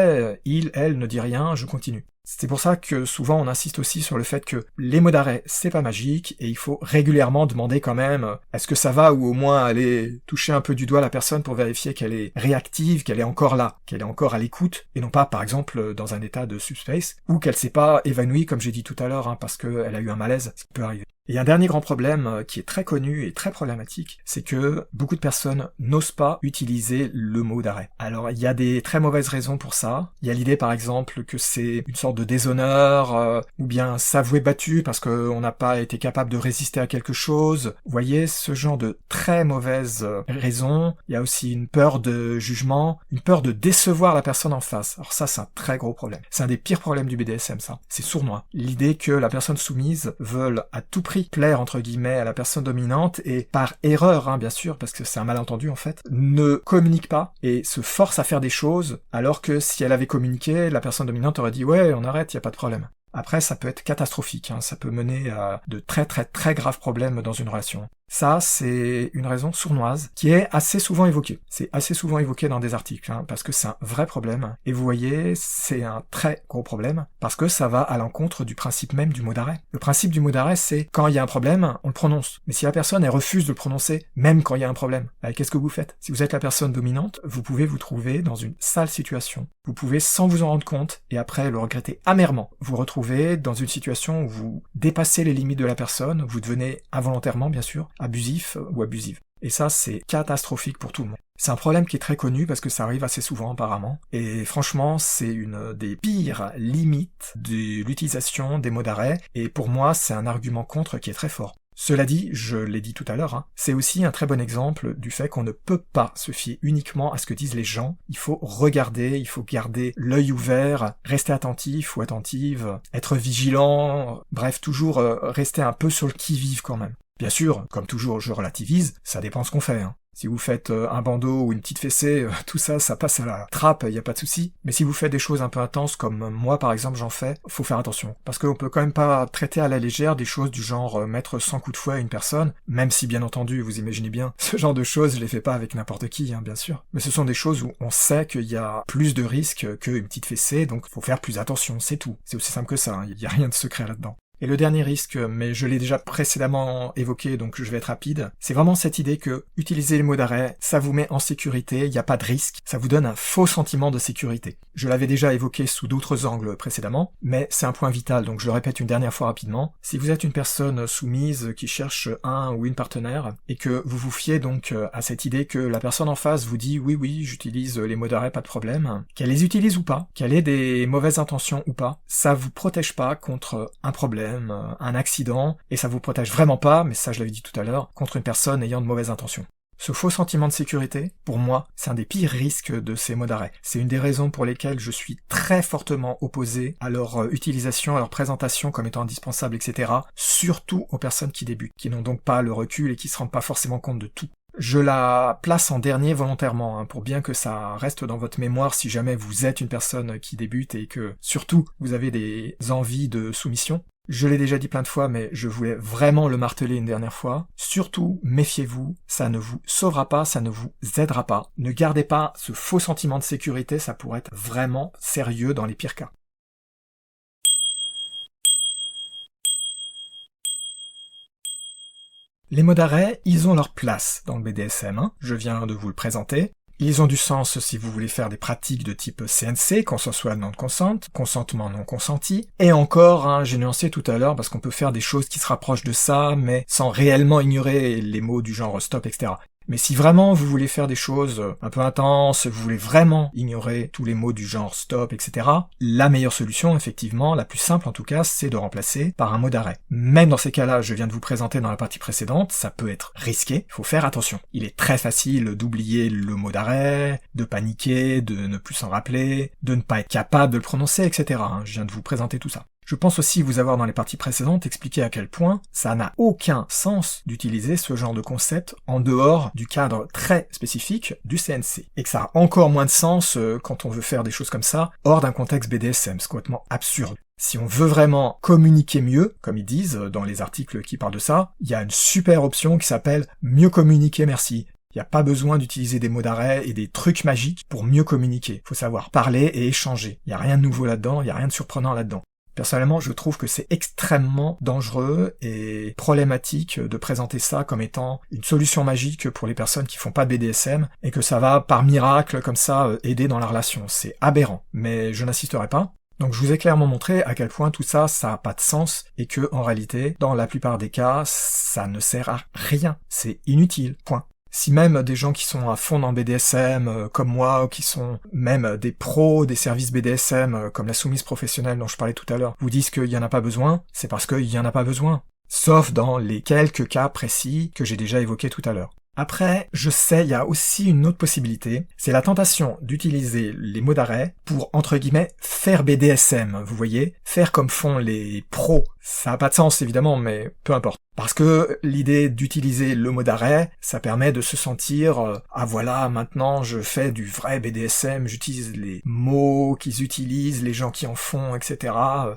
il, elle ne dit rien, je continue. C'est pour ça que souvent on insiste aussi sur le fait que les mots d'arrêt, c'est pas magique, et il faut régulièrement demander quand même est-ce que ça va, ou au moins aller toucher un peu du doigt la personne pour vérifier qu'elle est réactive, qu'elle est encore là, qu'elle est encore à l'écoute, et non pas par exemple dans un état de subspace, ou qu'elle s'est pas évanouie comme j'ai dit tout à l'heure, parce qu'elle a eu un malaise, ce qui peut arriver. Et un dernier grand problème qui est très connu et très problématique, c'est que beaucoup de personnes n'osent pas utiliser le mot d'arrêt. Alors il y a des très mauvaises raisons pour ça. Il y a l'idée par exemple que c'est une sorte de déshonneur, ou bien s'avouer battu parce qu'on n'a pas été capable de résister à quelque chose. Vous voyez, ce genre de très mauvaises raisons. Il y a aussi une peur de jugement, une peur de décevoir la personne en face. Alors ça, c'est un très gros problème. C'est un des pires problèmes du BDSM, ça. C'est sournois. L'idée que la personne soumise veuille à tout prix plaire entre guillemets à la personne dominante et par erreur, bien sûr, parce que c'est un malentendu en fait, ne communique pas et se force à faire des choses alors que si elle avait communiqué, la personne dominante aurait dit ouais, on arrête, y a pas de problème. Après, ça peut être catastrophique, ça peut mener à de très très très graves problèmes dans une relation. Ça, c'est une raison sournoise qui est assez souvent évoquée. C'est assez souvent évoqué dans des articles, parce que c'est un vrai problème. Et vous voyez, c'est un très gros problème, parce que ça va à l'encontre du principe même du mot d'arrêt. Le principe du mot d'arrêt, c'est quand il y a un problème, on le prononce. Mais si la personne, elle refuse de le prononcer, même quand il y a un problème, qu'est-ce que vous faites? Si vous êtes la personne dominante, vous pouvez vous trouver dans une sale situation. Vous pouvez, sans vous en rendre compte, et après le regretter amèrement, vous retrouver dans une situation où vous dépassez les limites de la personne, vous devenez involontairement, bien sûr, abusif ou abusive. Et ça, c'est catastrophique pour tout le monde. C'est un problème qui est très connu parce que ça arrive assez souvent apparemment. Et franchement, c'est une des pires limites de l'utilisation des mots d'arrêt. Et pour moi, c'est un argument contre qui est très fort. Cela dit, je l'ai dit tout à l'heure, c'est aussi un très bon exemple du fait qu'on ne peut pas se fier uniquement à ce que disent les gens. Il faut regarder, il faut garder l'œil ouvert, rester attentif ou attentive, être vigilant, bref, toujours rester un peu sur le qui-vive quand même. Bien sûr, comme toujours, je relativise, ça dépend ce qu'on fait. Si vous faites un bandeau ou une petite fessée, tout ça, ça passe à la trappe, y a pas de souci. Mais si vous faites des choses un peu intenses, comme moi par exemple j'en fais, faut faire attention. Parce qu'on peut quand même pas traiter à la légère des choses du genre mettre 100 coups de fouet à une personne, même si bien entendu, vous imaginez bien, ce genre de choses, je les fais pas avec n'importe qui, bien sûr. Mais ce sont des choses où on sait qu'il y a plus de risques qu'une petite fessée, donc faut faire plus attention, c'est tout. C'est aussi simple que ça, y a rien de secret là-dedans. Et le dernier risque, mais je l'ai déjà précédemment évoqué, donc je vais être rapide, c'est vraiment cette idée que utiliser les mots d'arrêt, ça vous met en sécurité, il n'y a pas de risque, ça vous donne un faux sentiment de sécurité. Je l'avais déjà évoqué sous d'autres angles précédemment, mais c'est un point vital, donc je le répète une dernière fois rapidement. Si vous êtes une personne soumise qui cherche un ou une partenaire, et que vous vous fiez donc à cette idée que la personne en face vous dit oui, j'utilise les mots d'arrêt, pas de problème, qu'elle les utilise ou pas, qu'elle ait des mauvaises intentions ou pas, ça vous protège pas contre un problème, un accident, et ça vous protège vraiment pas, mais ça je l'avais dit tout à l'heure, contre une personne ayant de mauvaises intentions. Ce faux sentiment de sécurité, pour moi, c'est un des pires risques de ces mots d'arrêt. C'est une des raisons pour lesquelles je suis très fortement opposé à leur utilisation, à leur présentation comme étant indispensable, etc. Surtout aux personnes qui débutent, qui n'ont donc pas le recul et qui se rendent pas forcément compte de tout. Je la place en dernier volontairement, pour bien que ça reste dans votre mémoire si jamais vous êtes une personne qui débute et que, surtout, vous avez des envies de soumission. Je l'ai déjà dit plein de fois, mais je voulais vraiment le marteler une dernière fois. Surtout, méfiez-vous, ça ne vous sauvera pas, ça ne vous aidera pas. Ne gardez pas ce faux sentiment de sécurité, ça pourrait être vraiment sérieux dans les pires cas. Les mots d'arrêt, ils ont leur place dans le BDSM, je viens de vous le présenter. Ils ont du sens si vous voulez faire des pratiques de type CNC, consensual non-consent, consentement non consenti. Et encore, j'ai nuancé tout à l'heure parce qu'on peut faire des choses qui se rapprochent de ça, mais sans réellement ignorer les mots du genre stop, etc. Mais si vraiment vous voulez faire des choses un peu intenses, vous voulez vraiment ignorer tous les mots du genre stop, etc., la meilleure solution, effectivement, la plus simple en tout cas, c'est de remplacer par un mot d'arrêt. Même dans ces cas-là, je viens de vous présenter dans la partie précédente, ça peut être risqué, il faut faire attention. Il est très facile d'oublier le mot d'arrêt, de paniquer, de ne plus s'en rappeler, de ne pas être capable de le prononcer, etc. Je viens de vous présenter tout ça. Je pense aussi vous avoir dans les parties précédentes expliqué à quel point ça n'a aucun sens d'utiliser ce genre de concept en dehors du cadre très spécifique du CNC. Et que ça a encore moins de sens quand on veut faire des choses comme ça hors d'un contexte BDSM, c'est complètement absurde. Si on veut vraiment communiquer mieux, comme ils disent dans les articles qui parlent de ça, il y a une super option qui s'appelle « Mieux communiquer, merci ». Il Il n'y a pas besoin d'utiliser des mots d'arrêt et des trucs magiques pour mieux communiquer. Il faut savoir parler et échanger. Il n'y a rien de nouveau là-dedans, il n'y a rien de surprenant là-dedans. Personnellement, je trouve que c'est extrêmement dangereux et problématique de présenter ça comme étant une solution magique pour les personnes qui font pas de BDSM et que ça va, par miracle, comme ça, aider dans la relation. C'est aberrant. Mais je n'insisterai pas. Donc je vous ai clairement montré à quel point tout ça, ça n'a pas de sens et que, en réalité, dans la plupart des cas, ça ne sert à rien. C'est inutile. Point. Si même des gens qui sont à fond dans BDSM, comme moi, ou qui sont même des pros des services BDSM, comme la soumise professionnelle dont je parlais tout à l'heure, vous disent qu'il n'y en a pas besoin, c'est parce qu'il n'y en a pas besoin. Sauf dans les quelques cas précis que j'ai déjà évoqués tout à l'heure. Après, je sais, il y a aussi une autre possibilité, c'est la tentation d'utiliser les mots d'arrêt pour, entre guillemets, faire BDSM, vous voyez, faire comme font les pros. Ça n'a pas de sens, évidemment, mais peu importe. Parce que l'idée d'utiliser le mot d'arrêt, ça permet de se sentir « Ah voilà, maintenant je fais du vrai BDSM, j'utilise les mots qu'ils utilisent, les gens qui en font, etc. »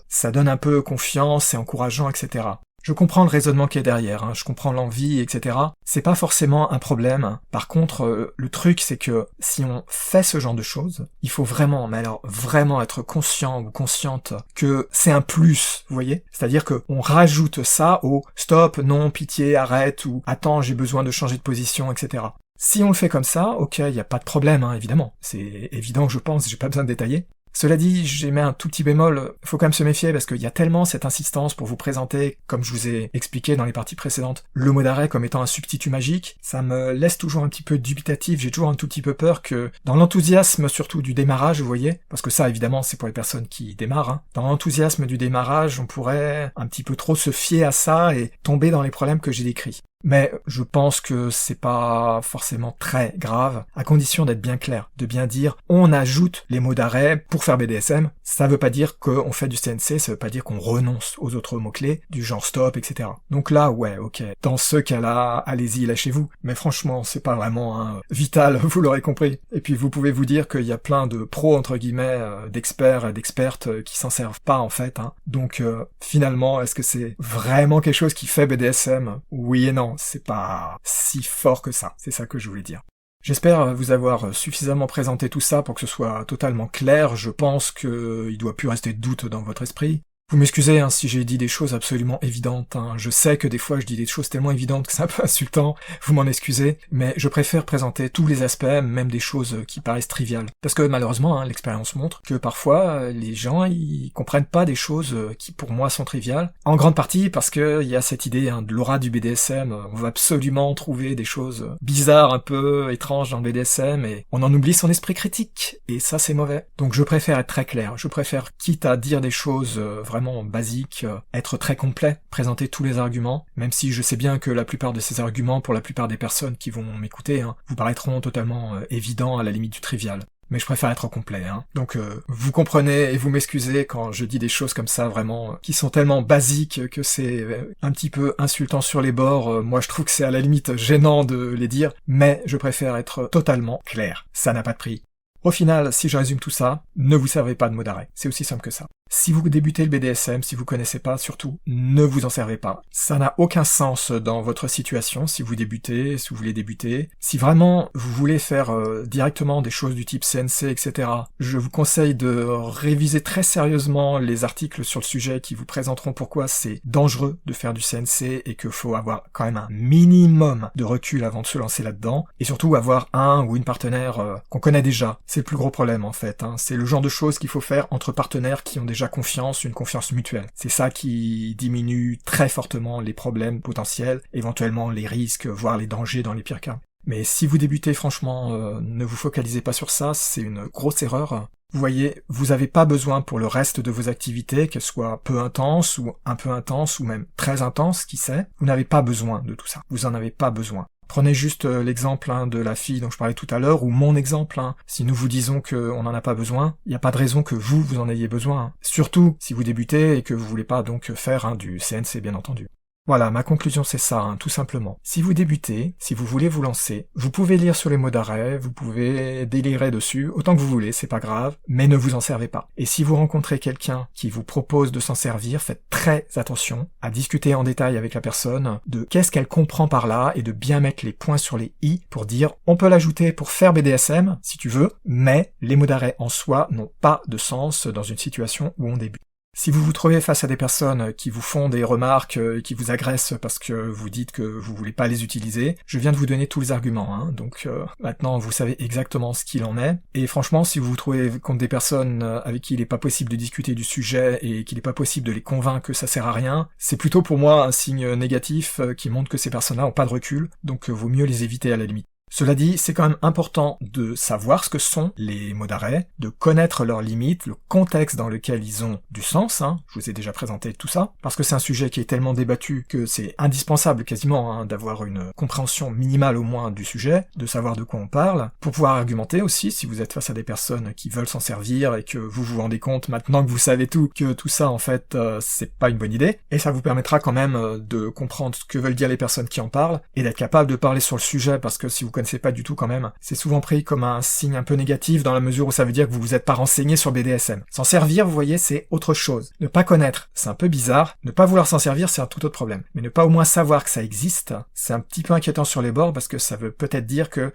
Ça donne un peu confiance, c'est encourageant, etc. Je comprends le raisonnement qui est derrière, je comprends l'envie, etc. C'est pas forcément un problème. Par contre, le truc, c'est que si on fait ce genre de choses, il faut vraiment, mais alors vraiment être conscient ou consciente que c'est un plus, vous voyez ? C'est-à-dire que on rajoute ça au stop, non, pitié, arrête, ou attends, j'ai besoin de changer de position, etc. Si on le fait comme ça, ok, il n'y a pas de problème, évidemment. C'est évident, je pense, j'ai pas besoin de détailler. Cela dit, j'ai mis un tout petit bémol, faut quand même se méfier parce qu'il y a tellement cette insistance pour vous présenter, comme je vous ai expliqué dans les parties précédentes, le mot d'arrêt comme étant un substitut magique, ça me laisse toujours un petit peu dubitatif, j'ai toujours un tout petit peu peur que, dans l'enthousiasme surtout du démarrage, vous voyez, parce que ça évidemment c'est pour les personnes qui démarrent, dans l'enthousiasme du démarrage, on pourrait un petit peu trop se fier à ça et tomber dans les problèmes que j'ai décrits. Mais je pense que c'est pas forcément très grave, à condition d'être bien clair, de bien dire on ajoute les mots d'arrêt pour faire BDSM, ça veut pas dire qu'on fait du CNC, ça veut pas dire qu'on renonce aux autres mots-clés, du genre stop, etc. Donc là, ouais, ok, dans ce cas-là, allez-y, lâchez-vous, mais franchement, c'est pas vraiment vital, vous l'aurez compris. Et puis vous pouvez vous dire qu'il y a plein de pros, entre guillemets, d'experts et d'expertes qui s'en servent pas, en fait, Donc finalement, est-ce que c'est vraiment quelque chose qui fait BDSM ? Oui et non. C'est pas si fort que ça, c'est ça que je voulais dire. J'espère vous avoir suffisamment présenté tout ça pour que ce soit totalement clair, je pense qu'il doit plus rester de doute dans votre esprit. Vous m'excusez si j'ai dit des choses absolument évidentes, je sais que des fois je dis des choses tellement évidentes que c'est un peu insultant, vous m'en excusez, mais je préfère présenter tous les aspects, même des choses qui paraissent triviales. Parce que malheureusement, l'expérience montre que parfois les gens ils comprennent pas des choses qui pour moi sont triviales, en grande partie parce que il y a cette idée de l'aura du BDSM, on va absolument trouver des choses bizarres, un peu étranges dans le BDSM, et on en oublie son esprit critique, et ça c'est mauvais. Donc je préfère être très clair, je préfère, quitte à dire des choses vraiment basique, être très complet, présenter tous les arguments, même si je sais bien que la plupart de ces arguments, pour la plupart des personnes qui vont m'écouter, vous paraîtront totalement évidents à la limite du trivial. Mais je préfère être complet, Donc vous comprenez et vous m'excusez quand je dis des choses comme ça vraiment qui sont tellement basiques que c'est un petit peu insultant sur les bords. Moi je trouve que c'est à la limite gênant de les dire, mais je préfère être totalement clair. Ça n'a pas de prix. Au final, si je résume tout ça, ne vous servez pas de mots d'arrêt. C'est aussi simple que ça. Si vous débutez le BDSM, si vous connaissez pas, surtout, ne vous en servez pas. Ça n'a aucun sens dans votre situation, si vous débutez, si vous voulez débuter. Si vraiment vous voulez faire directement des choses du type CNC, etc., je vous conseille de réviser très sérieusement les articles sur le sujet qui vous présenteront pourquoi c'est dangereux de faire du CNC et qu'il faut avoir quand même un minimum de recul avant de se lancer là-dedans. Et surtout avoir un ou une partenaire qu'on connaît déjà. C'est le plus gros problème en fait. C'est le genre de choses qu'il faut faire entre partenaires qui ont déjà confiance, une confiance mutuelle. C'est ça qui diminue très fortement les problèmes potentiels, éventuellement les risques, voire les dangers dans les pires cas. Mais si vous débutez, franchement, ne vous focalisez pas sur ça, c'est une grosse erreur. Vous voyez, vous n'avez pas besoin pour le reste de vos activités, qu'elles soient peu intenses ou un peu intenses ou même très intenses, qui sait, vous n'avez pas besoin de tout ça. Vous en avez pas besoin. Prenez juste l'exemple de la fille dont je parlais tout à l'heure, ou mon exemple. Si nous vous disons qu'on n'en a pas besoin, il n'y a pas de raison que vous en ayez besoin. Surtout si vous débutez et que vous voulez pas donc faire du CNC, bien entendu. Voilà, ma conclusion c'est ça, tout simplement. Si vous débutez, si vous voulez vous lancer, vous pouvez lire sur les mots d'arrêt, vous pouvez délirer dessus, autant que vous voulez, c'est pas grave, mais ne vous en servez pas. Et si vous rencontrez quelqu'un qui vous propose de s'en servir, faites très attention à discuter en détail avec la personne de qu'est-ce qu'elle comprend par là et de bien mettre les points sur les i pour dire on peut l'ajouter pour faire BDSM, si tu veux, mais les mots d'arrêt en soi n'ont pas de sens dans une situation où on débute. Si vous vous trouvez face à des personnes qui vous font des remarques, qui vous agressent parce que vous dites que vous voulez pas les utiliser, je viens de vous donner tous les arguments, donc maintenant vous savez exactement ce qu'il en est. Et franchement, si vous vous trouvez contre des personnes avec qui il n'est pas possible de discuter du sujet et qu'il n'est pas possible de les convaincre que ça sert à rien, c'est plutôt pour moi un signe négatif qui montre que ces personnes-là ont pas de recul, donc vaut mieux les éviter à la limite. Cela dit, c'est quand même important de savoir ce que sont les mots d'arrêt, de connaître leurs limites, le contexte dans lequel ils ont du sens, je vous ai déjà présenté tout ça, parce que c'est un sujet qui est tellement débattu que c'est indispensable quasiment d'avoir une compréhension minimale au moins du sujet, de savoir de quoi on parle, pour pouvoir argumenter aussi si vous êtes face à des personnes qui veulent s'en servir et que vous vous rendez compte maintenant que vous savez tout, que tout ça en fait c'est pas une bonne idée, et ça vous permettra quand même de comprendre ce que veulent dire les personnes qui en parlent, et d'être capable de parler sur le sujet, parce que si vous connaissez pas du tout quand même, c'est souvent pris comme un signe un peu négatif dans la mesure où ça veut dire que vous vous êtes pas renseigné sur BDSM. S'en servir, vous voyez, c'est autre chose. Ne pas connaître, c'est un peu bizarre. Ne pas vouloir s'en servir, c'est un tout autre problème. Mais ne pas au moins savoir que ça existe, c'est un petit peu inquiétant sur les bords parce que ça veut peut-être dire que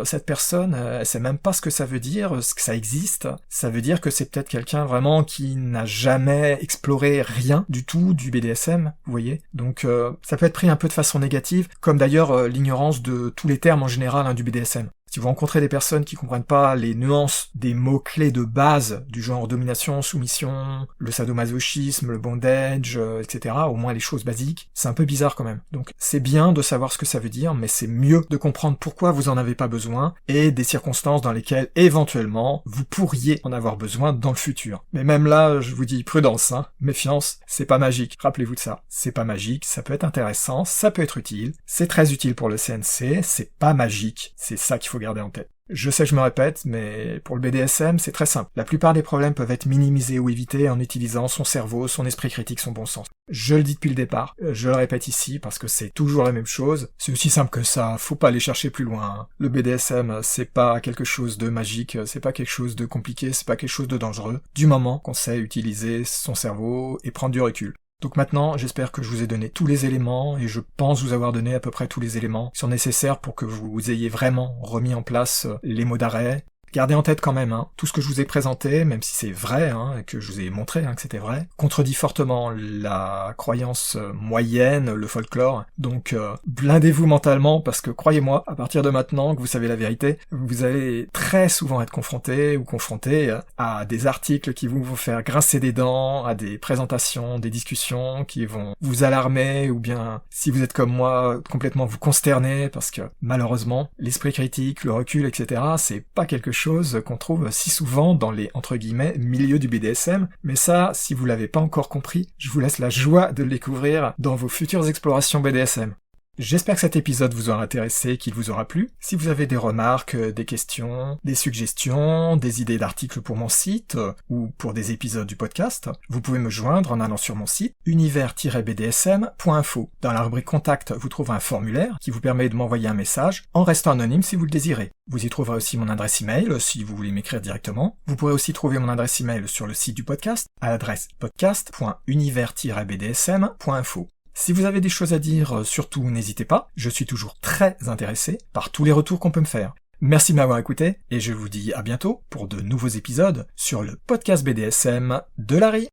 cette personne, elle sait même pas ce que ça veut dire, ce que ça existe. Ça veut dire que c'est peut-être quelqu'un vraiment qui n'a jamais exploré rien du tout du BDSM, vous voyez. Donc ça peut être pris un peu de façon négative, comme d'ailleurs l'ignorance de tous les termes en général du BDSM. Si vous rencontrez des personnes qui comprennent pas les nuances des mots-clés de base du genre domination, soumission, le sadomasochisme, le bondage, etc., au moins les choses basiques, c'est un peu bizarre quand même. Donc c'est bien de savoir ce que ça veut dire, mais c'est mieux de comprendre pourquoi vous en avez pas besoin et des circonstances dans lesquelles éventuellement vous pourriez en avoir besoin dans le futur. Mais même là, je vous dis prudence, méfiance, c'est pas magique, rappelez-vous de ça. C'est pas magique, ça peut être intéressant, ça peut être utile, c'est très utile pour le CNC, c'est pas magique, c'est ça qu'il faut garder en tête. Je sais que je me répète, mais pour le BDSM, c'est très simple. La plupart des problèmes peuvent être minimisés ou évités en utilisant son cerveau, son esprit critique, son bon sens. Je le dis depuis le départ, je le répète ici parce que c'est toujours la même chose. C'est aussi simple que ça, faut pas aller chercher plus loin. Le BDSM, c'est pas quelque chose de magique, c'est pas quelque chose de compliqué, c'est pas quelque chose de dangereux, du moment qu'on sait utiliser son cerveau et prendre du recul. Donc maintenant, j'espère que je vous ai donné tous les éléments, et je pense vous avoir donné à peu près tous les éléments qui sont nécessaires pour que vous ayez vraiment remis en place les mots d'arrêt. Gardez en tête quand même, tout ce que je vous ai présenté, même si c'est vrai, et que je vous ai montré que c'était vrai, contredit fortement la croyance moyenne, le folklore. Donc blindez-vous mentalement, parce que croyez-moi, à partir de maintenant que vous savez la vérité, vous allez très souvent être confronté ou confronté à des articles qui vont vous faire grincer des dents, à des présentations, des discussions qui vont vous alarmer, ou bien, si vous êtes comme moi, complètement vous consterner, parce que malheureusement, l'esprit critique, le recul, etc., c'est pas quelque chose qu'on trouve si souvent dans les, entre guillemets, milieux du BDSM, mais ça, si vous l'avez pas encore compris, je vous laisse la joie de le découvrir dans vos futures explorations BDSM. J'espère que cet épisode vous aura intéressé, qu'il vous aura plu. Si vous avez des remarques, des questions, des suggestions, des idées d'articles pour mon site, ou pour des épisodes du podcast, vous pouvez me joindre en allant sur mon site univers-bdsm.info. Dans la rubrique Contact, vous trouverez un formulaire qui vous permet de m'envoyer un message, en restant anonyme si vous le désirez. Vous y trouverez aussi mon adresse email si vous voulez m'écrire directement. Vous pourrez aussi trouver mon adresse email sur le site du podcast, à l'adresse podcast.univers-bdsm.info. Si vous avez des choses à dire, surtout n'hésitez pas, je suis toujours très intéressé par tous les retours qu'on peut me faire. Merci de m'avoir écouté, et je vous dis à bientôt pour de nouveaux épisodes sur le podcast BDSM de Larry.